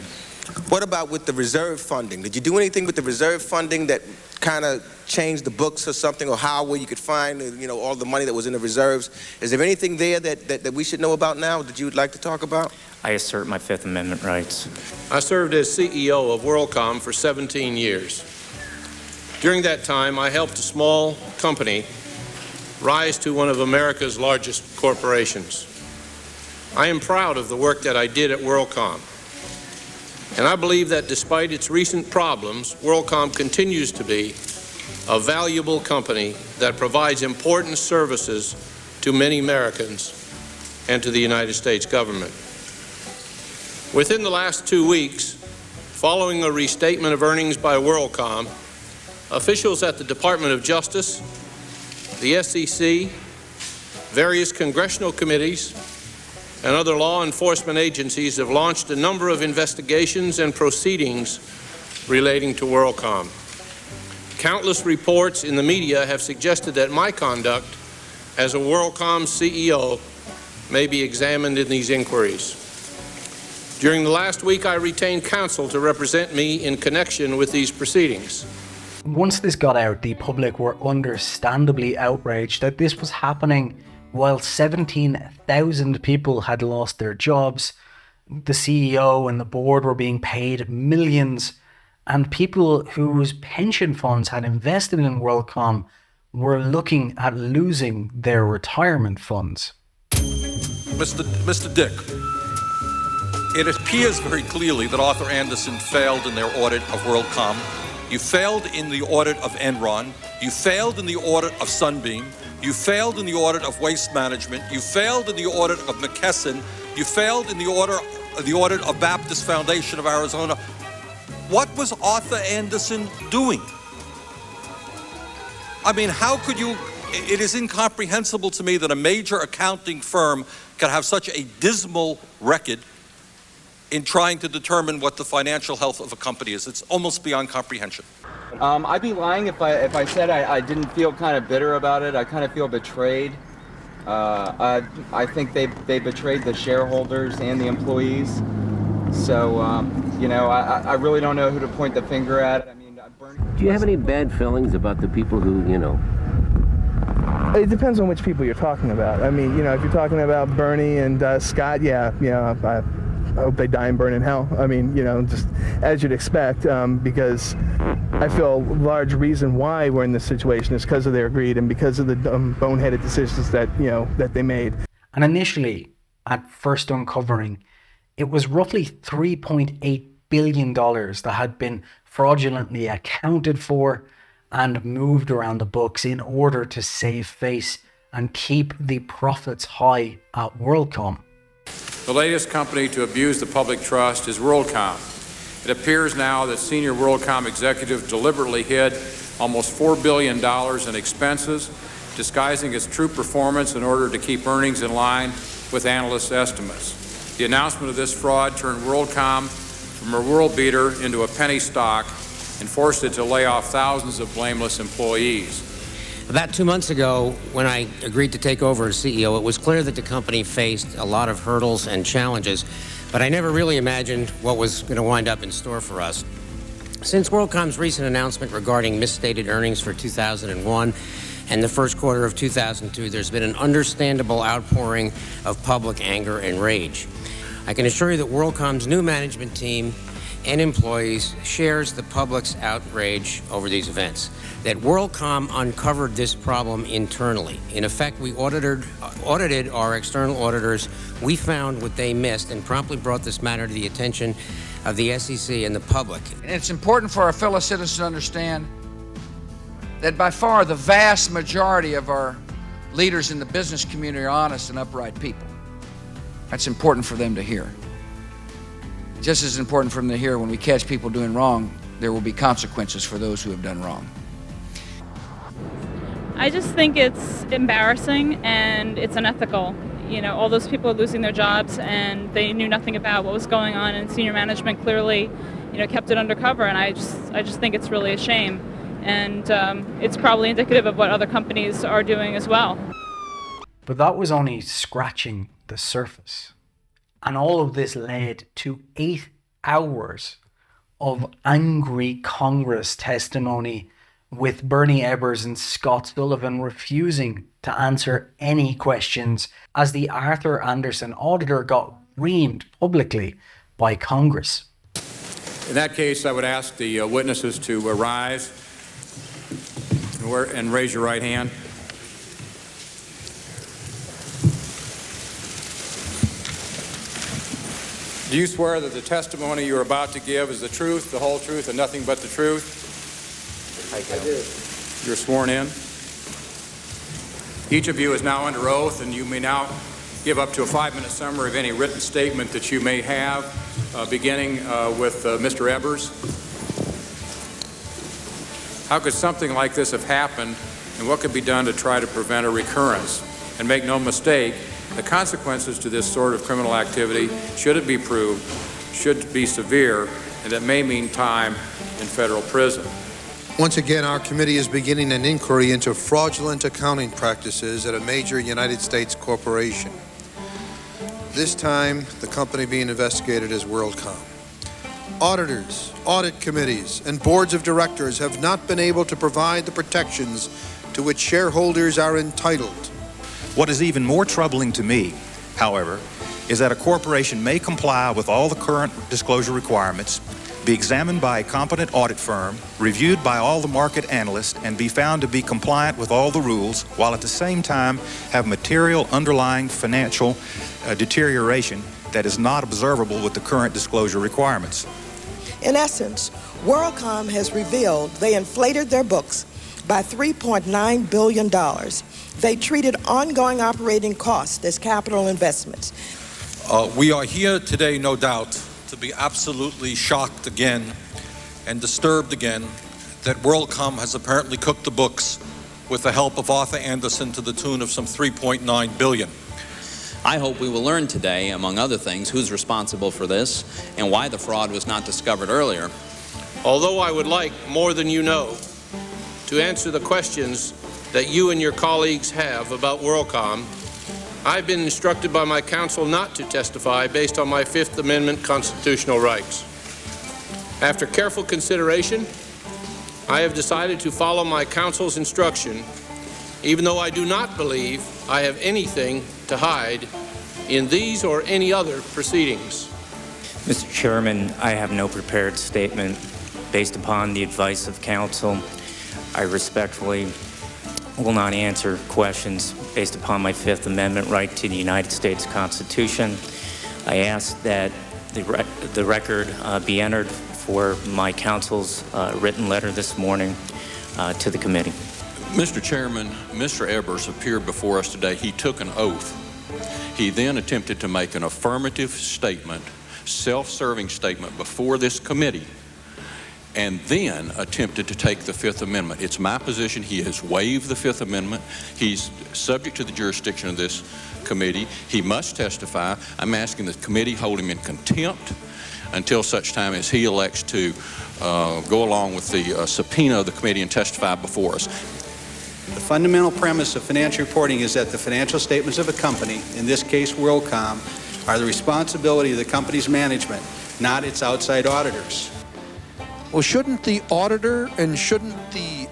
What about with the reserve funding? Did you do anything with the reserve funding that kind of changed the books or something, or where you could find, all the money that was in the reserves? Is there anything there that we should know about now that you would like to talk about? I assert my Fifth Amendment rights. I served as CEO of WorldCom for 17 years. During that time, I helped a small company rise to one of America's largest corporations. I am proud of the work that I did at WorldCom. And I believe that despite its recent problems, WorldCom continues to be a valuable company that provides important services to many Americans and to the United States government. Within the last 2 weeks, following a restatement of earnings by WorldCom, officials at the Department of Justice, the SEC, various congressional committees, and other law enforcement agencies have launched a number of investigations and proceedings relating to WorldCom. Countless reports in the media have suggested that my conduct as a WorldCom CEO may be examined in these inquiries. During the last week, I retained counsel to represent me in connection with these proceedings. Once this got out, the public were understandably outraged that this was happening while 17,000 people had lost their jobs. The CEO and the board were being paid millions, And people whose pension funds had invested in WorldCom were looking at losing their retirement funds. Mr. Dick, it appears very clearly that Arthur Andersen failed in their audit of WorldCom. You failed in the audit of Enron. You failed in the audit of Sunbeam. You failed in the audit of Waste Management. You failed in the audit of McKesson. You failed in the audit of Baptist Foundation of Arizona. What was Arthur Andersen doing? I mean, how could you? It is incomprehensible to me that a major accounting firm can have such a dismal record in trying to determine what the financial health of a company is. It's almost beyond comprehension. I'd be lying if I said I didn't feel kind of bitter about it. I kind of feel betrayed. I think they betrayed the shareholders and the employees. So, I really don't know who to point the finger at. I mean, do you have any bad feelings about the people who, It depends on which people you're talking about. I mean, if you're talking about Bernie and Scott, I hope they die and burn in hell. I mean, just as you'd expect, because I feel a large reason why we're in this situation is because of their greed and because of the boneheaded decisions that they made. And initially, at first uncovering, it was roughly $3.8 billion that had been fraudulently accounted for and moved around the books in order to save face and keep the profits high at WorldCom. The latest company to abuse the public trust is WorldCom. It appears now that senior WorldCom executives deliberately hid almost $4 billion in expenses, disguising its true performance in order to keep earnings in line with analysts' estimates. The announcement of this fraud turned WorldCom from a world beater into a penny stock and forced it to lay off thousands of blameless employees. About 2 months ago, when I agreed to take over as CEO, it was clear that the company faced a lot of hurdles and challenges, but I never really imagined what was going to wind up in store for us. Since WorldCom's recent announcement regarding misstated earnings for 2001 and the first quarter of 2002, there's been an understandable outpouring of public anger and rage. I can assure you that WorldCom's new management team and employees shares the public's outrage over these events. That WorldCom uncovered this problem internally. In effect, we audited our external auditors. We found what they missed and promptly brought this matter to the attention of the SEC and the public. And it's important for our fellow citizens to understand that by far the vast majority of our leaders in the business community are honest and upright people. That's important for them to hear. Just as important for them to hear when we catch people doing wrong, there will be consequences for those who have done wrong. I just think it's embarrassing and it's unethical. All those people are losing their jobs and they knew nothing about what was going on, and senior management clearly, kept it undercover, and I just think it's really a shame. And it's probably indicative of what other companies are doing as well. But that was only scratching the surface. And all of this led to 8 hours of angry Congress testimony, with Bernie Ebbers and Scott Sullivan refusing to answer any questions as the Arthur Andersen auditor got reamed publicly by Congress. In that case, I would ask the witnesses to rise and raise your right hand. Do you swear that the testimony you are about to give is the truth, the whole truth, and nothing but the truth? I do. You're sworn in. Each of you is now under oath, and you may now give up to a 5-minute summary of any written statement that you may have, beginning with Mr. Ebbers. How could something like this have happened, and what could be done to try to prevent a recurrence? And make no mistake, the consequences to this sort of criminal activity, should it be proved, should be severe, and it may mean time in federal prison. Once again, our committee is beginning an inquiry into fraudulent accounting practices at a major United States corporation. This time, the company being investigated is WorldCom. Auditors, audit committees, and boards of directors have not been able to provide the protections to which shareholders are entitled. What is even more troubling to me, however, is that a corporation may comply with all the current disclosure requirements, be examined by a competent audit firm, reviewed by all the market analysts, and be found to be compliant with all the rules, while at the same time have material underlying financial deterioration that is not observable with the current disclosure requirements. In essence, WorldCom has revealed they inflated their books by $3.9 billion. They treated ongoing operating costs as capital investments. We are here today, no doubt, to be absolutely shocked again and disturbed again that WorldCom has apparently cooked the books with the help of Arthur Andersen to the tune of some $3.9 billion. I hope we will learn today, among other things, who's responsible for this and why the fraud was not discovered earlier. Although I would like, more than you know, to answer the questions that you and your colleagues have about WorldCom, I've been instructed by my counsel not to testify based on my Fifth Amendment constitutional rights. After careful consideration, I have decided to follow my counsel's instruction, even though I do not believe I have anything to hide in these or any other proceedings. Mr. Chairman, I have no prepared statement based upon the advice of counsel. I respectfully will not answer questions based upon my Fifth Amendment right to the United States Constitution. I ask that the record be entered for my counsel's written letter this morning to the committee. Mr. Chairman, Mr. Ebbers appeared before us today. He took an oath. He then attempted to make an affirmative statement, self-serving statement before this committee, and then attempted to take the Fifth Amendment. It's my position he has waived the Fifth Amendment. He's subject to the jurisdiction of this committee. He must testify. I'm asking the committee hold him in contempt until such time as he elects to go along with the subpoena of the committee and testify before us. The fundamental premise of financial reporting is that the financial statements of a company, in this case WorldCom, are the responsibility of the company's management, not its outside auditors. Well, shouldn't the auditor and shouldn't the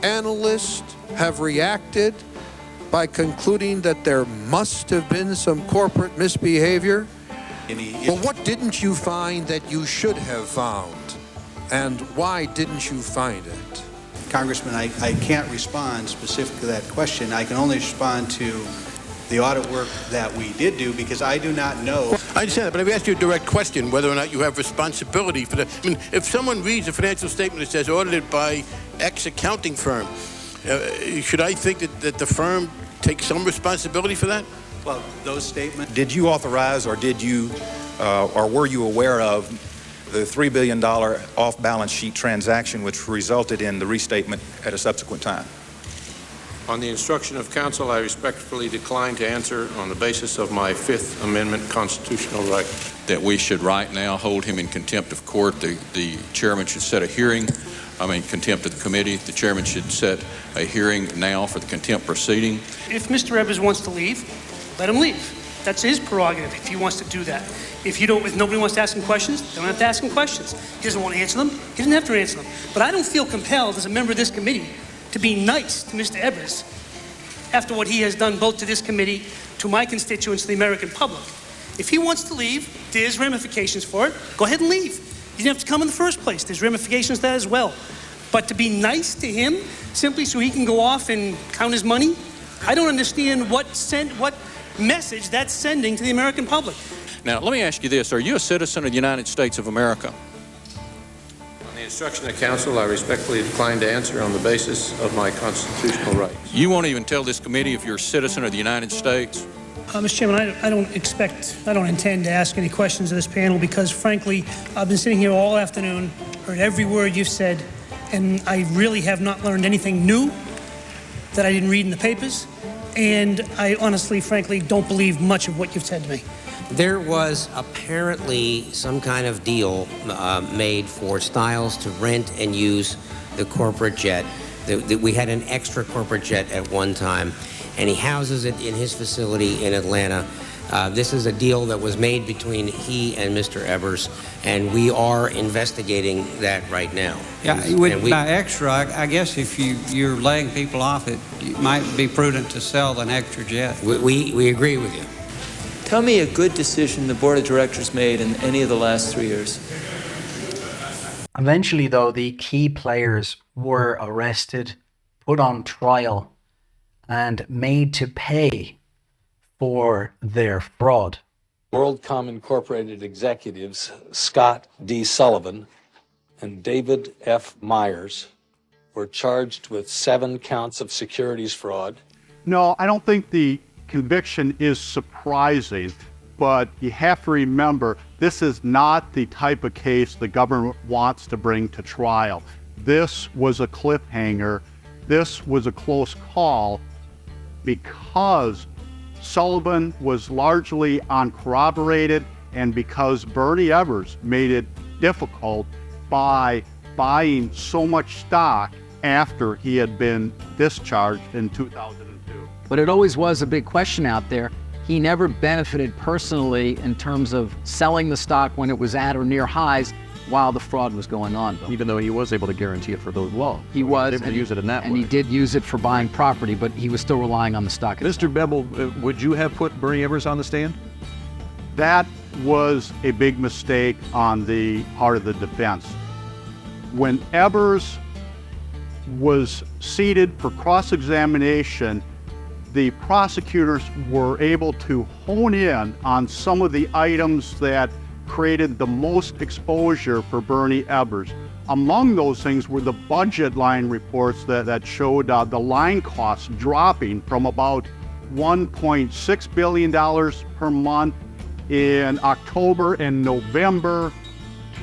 analyst have reacted by concluding that there must have been some corporate misbehavior? Well, what didn't you find that you should have found? And why didn't you find it? Congressman, I can't respond specifically to that question. I can only respond to the audit work that we did do because I do not know. Well, I understand that, but I've asked you a direct question, whether or not you have responsibility for that. I mean, if someone reads a financial statement that says audited by X accounting firm, should I think that the firm takes some responsibility for that? Well, those statements. Did you authorize or did you, or were you aware of the $3 billion off-balance sheet transaction which resulted in the restatement at a subsequent time? On the instruction of counsel, I respectfully decline to answer on the basis of my Fifth Amendment constitutional right. That we should right now hold him in contempt of court. The chairman should set a hearing. Contempt of the committee. The chairman should set a hearing now for the contempt proceeding. If Mr. Ebbers wants to leave, let him leave. That's his prerogative if he wants to do that. If nobody wants to ask him questions, they don't have to ask him questions. He doesn't want to answer them, he doesn't have to answer them. But I don't feel compelled as a member of this committee to be nice to Mr. Ebbers after what he has done both to this committee, to my constituents, to the American public. If he wants to leave, there's ramifications for it. Go ahead and leave. You didn't have to come in the first place. There's ramifications to that as well. But to be nice to him simply so he can go off and count his money, I don't understand what message that's sending to the American public. Now, let me ask you this. Are you a citizen of the United States of America? On the instruction of counsel, I respectfully decline to answer on the basis of my constitutional rights. You won't even tell this committee if you're a citizen of the United States? Mr. Chairman, I don't intend to ask any questions of this panel because, frankly, I've been sitting here all afternoon, heard every word you've said, and I really have not learned anything new that I didn't read in the papers, and I honestly, frankly, don't believe much of what you've said to me. There was apparently some kind of deal made for Stiles to rent and use the corporate jet. We had an extra corporate jet at one time, and he houses it in his facility in Atlanta. This is a deal that was made between he and Mr. Ebbers, and we are investigating that right now. Yeah, by extra, I guess if you're laying people off, it might be prudent to sell an extra jet. We agree with you. Tell me a good decision the board of directors made in any of the last 3 years. Eventually, though, the key players were arrested, put on trial, and made to pay for their fraud. WorldCom Incorporated executives Scott D. Sullivan and David F. Myers were charged with 7 counts of securities fraud. No, I don't think the conviction is surprising, but you have to remember this is not the type of case the government wants to bring to trial. This was a cliffhanger. This was a close call because Sullivan was largely uncorroborated and because Bernie Ebbers made it difficult by buying so much stock after he had been discharged in 2002. But it always was a big question out there. He never benefited personally in terms of selling the stock when it was at or near highs while the fraud was going on. Even though he was able to guarantee it for those laws. He was able to use it in that way. And he did use it for buying property, but he was still relying on the stock. Mr. Bebel, would you have put Bernie Ebbers on the stand? That was a big mistake on the part of the defense. When Ebbers was seated for cross-examination, the prosecutors were able to hone in on some of the items that created the most exposure for Bernie Ebbers. Among those things were the budget line reports that showed the line costs dropping from about $1.6 billion per month in October and November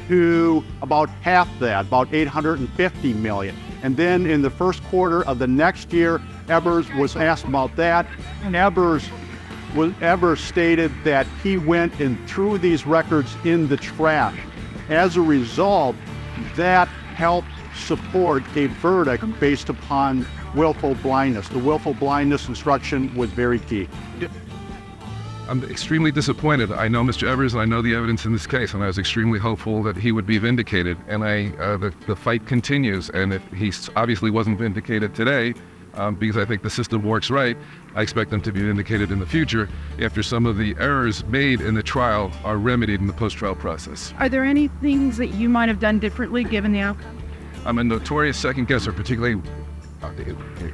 to about half that, about $850 million. And then in the first quarter of the next year, Ebbers was asked about that, and Ebbers stated that he went and threw these records in the trash. As a result, that helped support a verdict based upon willful blindness. The willful blindness instruction was very key. I'm extremely disappointed. I know Mr. Ebbers and I know the evidence in this case, and I was extremely hopeful that he would be vindicated. And the fight continues. And if he obviously wasn't vindicated today, because I think the system works right, I expect him to be vindicated in the future after some of the errors made in the trial are remedied in the post-trial process. Are there any things that you might have done differently given the outcome? I'm a notorious second guesser, particularly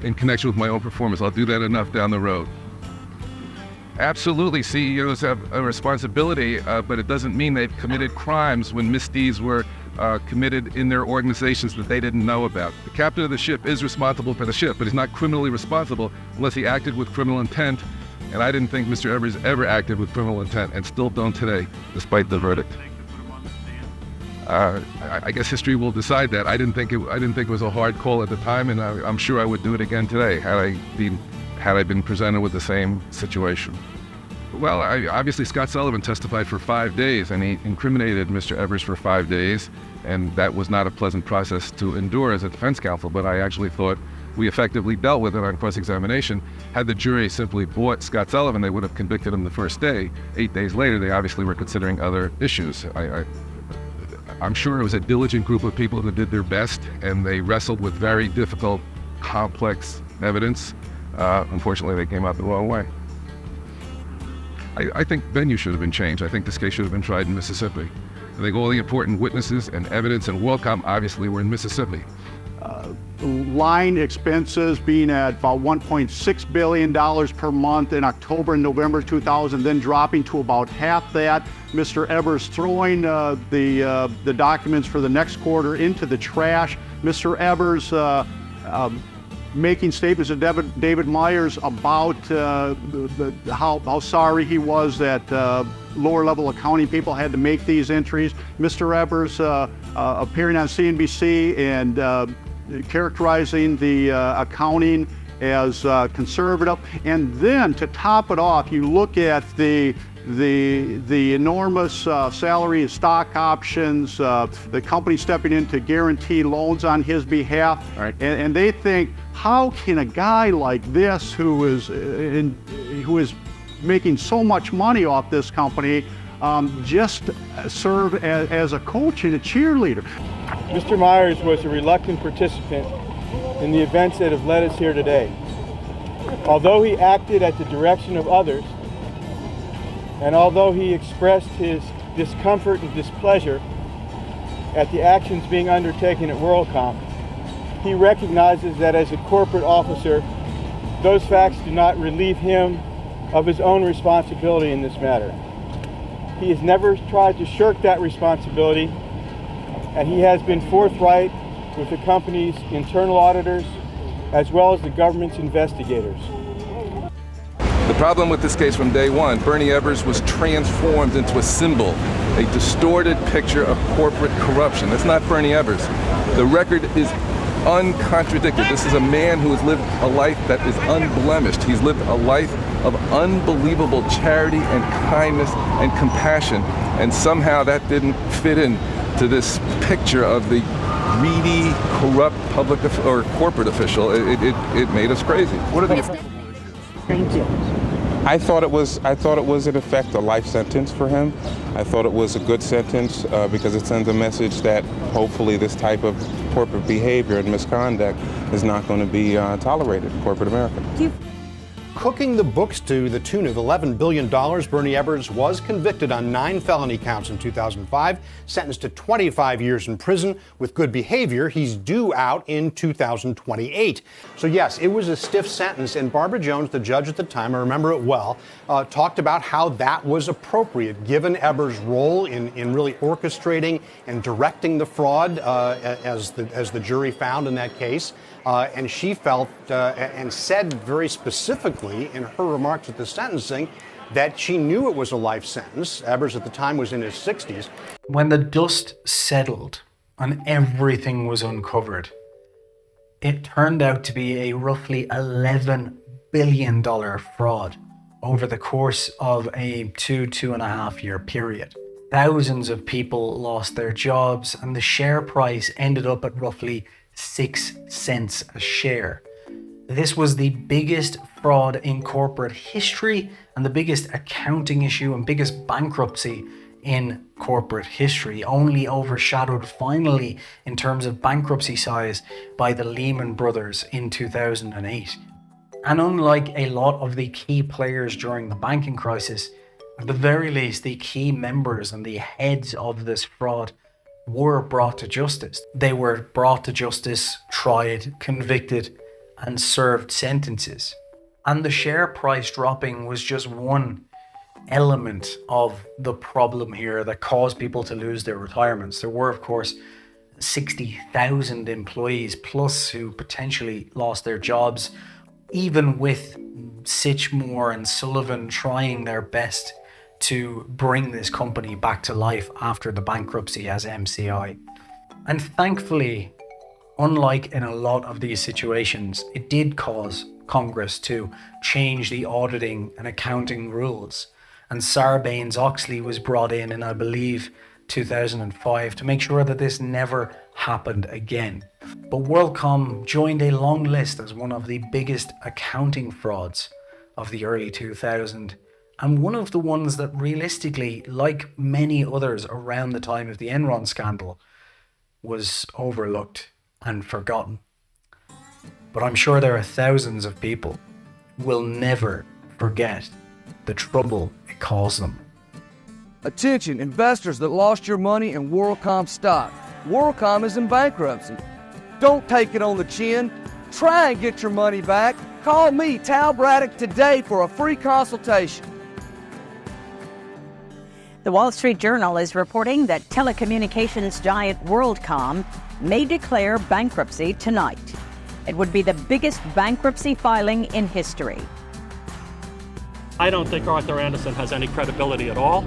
in connection with my own performance. I'll do that enough down the road. Absolutely, CEOs have a responsibility, but it doesn't mean they've committed crimes when misdeeds were committed in their organizations that they didn't know about. The captain of the ship is responsible for the ship, but he's not criminally responsible unless he acted with criminal intent. And I didn't think Mr. Ebbers ever acted with criminal intent, and still don't today, despite the verdict. I guess history will decide that. I didn't think it was a hard call at the time, and I'm sure I would do it again today had I been presented with the same situation. Well, obviously Scott Sullivan testified for 5 days, and he incriminated Mr. Ebbers for 5 days, and that was not a pleasant process to endure as a defense counsel, but I actually thought we effectively dealt with it on cross-examination. Had the jury simply bought Scott Sullivan, they would have convicted him the first day. 8 days later, they obviously were considering other issues. I'm sure it was a diligent group of people who did their best, and they wrestled with very difficult, complex evidence. Unfortunately, they came out the wrong way. I think venue should have been changed. I think this case should have been tried in Mississippi. I think all the important witnesses and evidence and WorldCom obviously were in Mississippi. Line expenses being at about $1.6 billion per month in October and November 2000, then dropping to about half that. Mr. Ebbers throwing the documents for the next quarter into the trash. Mr. Ebbers making statements to David Myers about how sorry he was that lower level accounting people had to make these entries. Mr. Ebbers appearing on CNBC and characterizing the accounting as conservative. And then to top it off, you look at the enormous salary and stock options, the company stepping in to guarantee loans on his behalf. Right. And they think, how can a guy like this who is making so much money off this company just serve as a coach and a cheerleader? Mr. Myers was a reluctant participant in the events that have led us here today. Although he acted at the direction of others, and although he expressed his discomfort and displeasure at the actions being undertaken at WorldCom, he recognizes that as a corporate officer, those facts do not relieve him of his own responsibility in this matter. He has never tried to shirk that responsibility, and he has been forthright with the company's internal auditors as well as the government's investigators. The problem with this case from day one, Bernie Ebbers was transformed into a symbol, a distorted picture of corporate corruption. That's not Bernie Ebbers. The record is uncontradicted. This is a man who has lived a life that is unblemished. He's lived a life of unbelievable charity and kindness and compassion, and somehow that didn't fit in to this picture of the greedy, corrupt public or corporate official. It made us crazy. What are the Thank you. I thought it was in effect a life sentence for him. I thought it was a good sentence because it sends a message that hopefully this type of corporate behavior and misconduct is not going to be tolerated in corporate America. Cooking the books to the tune of $11 billion, Bernie Ebbers was convicted on 9 felony counts in 2005, sentenced to 25 years in prison. With good behavior, he's due out in 2028. So yes, it was a stiff sentence, and Barbara Jones, the judge at the time, I remember it well, talked about how that was appropriate, given Ebbers' role in really orchestrating and directing the fraud, as the jury found in that case. And she felt and said very specifically in her remarks at the sentencing that she knew it was a life sentence. Ebbers at the time was in his 60s. When the dust settled and everything was uncovered, it turned out to be a roughly $11 billion fraud over the course of a 2.5 year period. Thousands of people lost their jobs, and the share price ended up at roughly 6 cents a share. This was the biggest fraud in corporate history and the biggest accounting issue and biggest bankruptcy in corporate history, only overshadowed finally in terms of bankruptcy size by the Lehman Brothers in 2008. And unlike a lot of the key players during the banking crisis, at the very least, the key members and the heads of this fraud were brought to justice. They were brought to justice, tried, convicted, and served sentences. And the share price dropping was just one element of the problem here that caused people to lose their retirements. There were, of course, 60,000 employees plus who potentially lost their jobs, even with Sitchmore and Sullivan trying their best to bring this company back to life after the bankruptcy as MCI. And thankfully, unlike in a lot of these situations, it did cause Congress to change the auditing and accounting rules. And Sarbanes-Oxley was brought in I believe, 2005 to make sure that this never happened again. But WorldCom joined a long list as one of the biggest accounting frauds of the early 2000s, and one of the ones that realistically, like many others around the time of the Enron scandal, was overlooked and forgotten. But I'm sure there are thousands of people who will never forget the trouble it caused them. Attention, investors that lost your money in WorldCom stock. WorldCom is in bankruptcy. Don't take it on the chin. Try and get your money back. Call me, Tal Braddock, today for a free consultation. The Wall Street Journal is reporting that telecommunications giant WorldCom may declare bankruptcy tonight. It would be the biggest bankruptcy filing in history. I don't think Arthur Andersen has any credibility at all.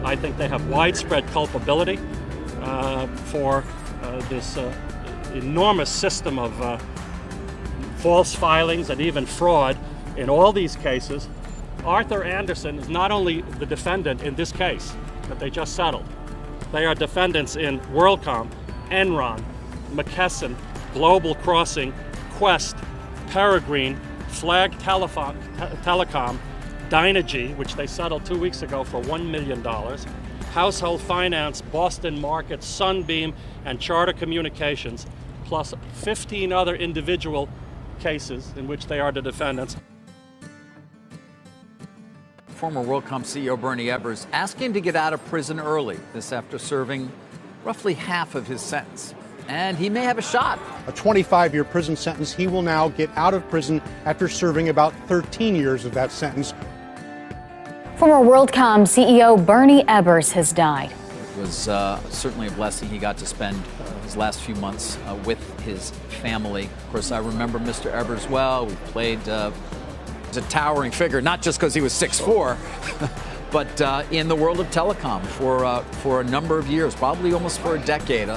I think they have widespread culpability for this enormous system of false filings and even fraud in all these cases. Arthur Andersen is not only the defendant in this case that they just settled. They are defendants in WorldCom, Enron, McKesson, Global Crossing, Quest, Peregrine, Flag Telecom, Dynegy, which they settled 2 weeks ago for $1 million, Household Finance, Boston Market, Sunbeam, and Charter Communications, plus 15 other individual cases in which they are the defendants. Former WorldCom CEO Bernie Ebbers asking to get out of prison early. This after serving roughly half of his sentence. And he may have a shot. A 25-year prison sentence. He will now get out of prison after serving about 13 years of that sentence. Former WorldCom CEO Bernie Ebbers has died. It was certainly a blessing. He got to spend his last few months with his family. Of course, I remember Mr. Ebbers well. We played as a towering figure, not just because he was 6'4", but in the world of telecom for a number of years, probably almost for a decade.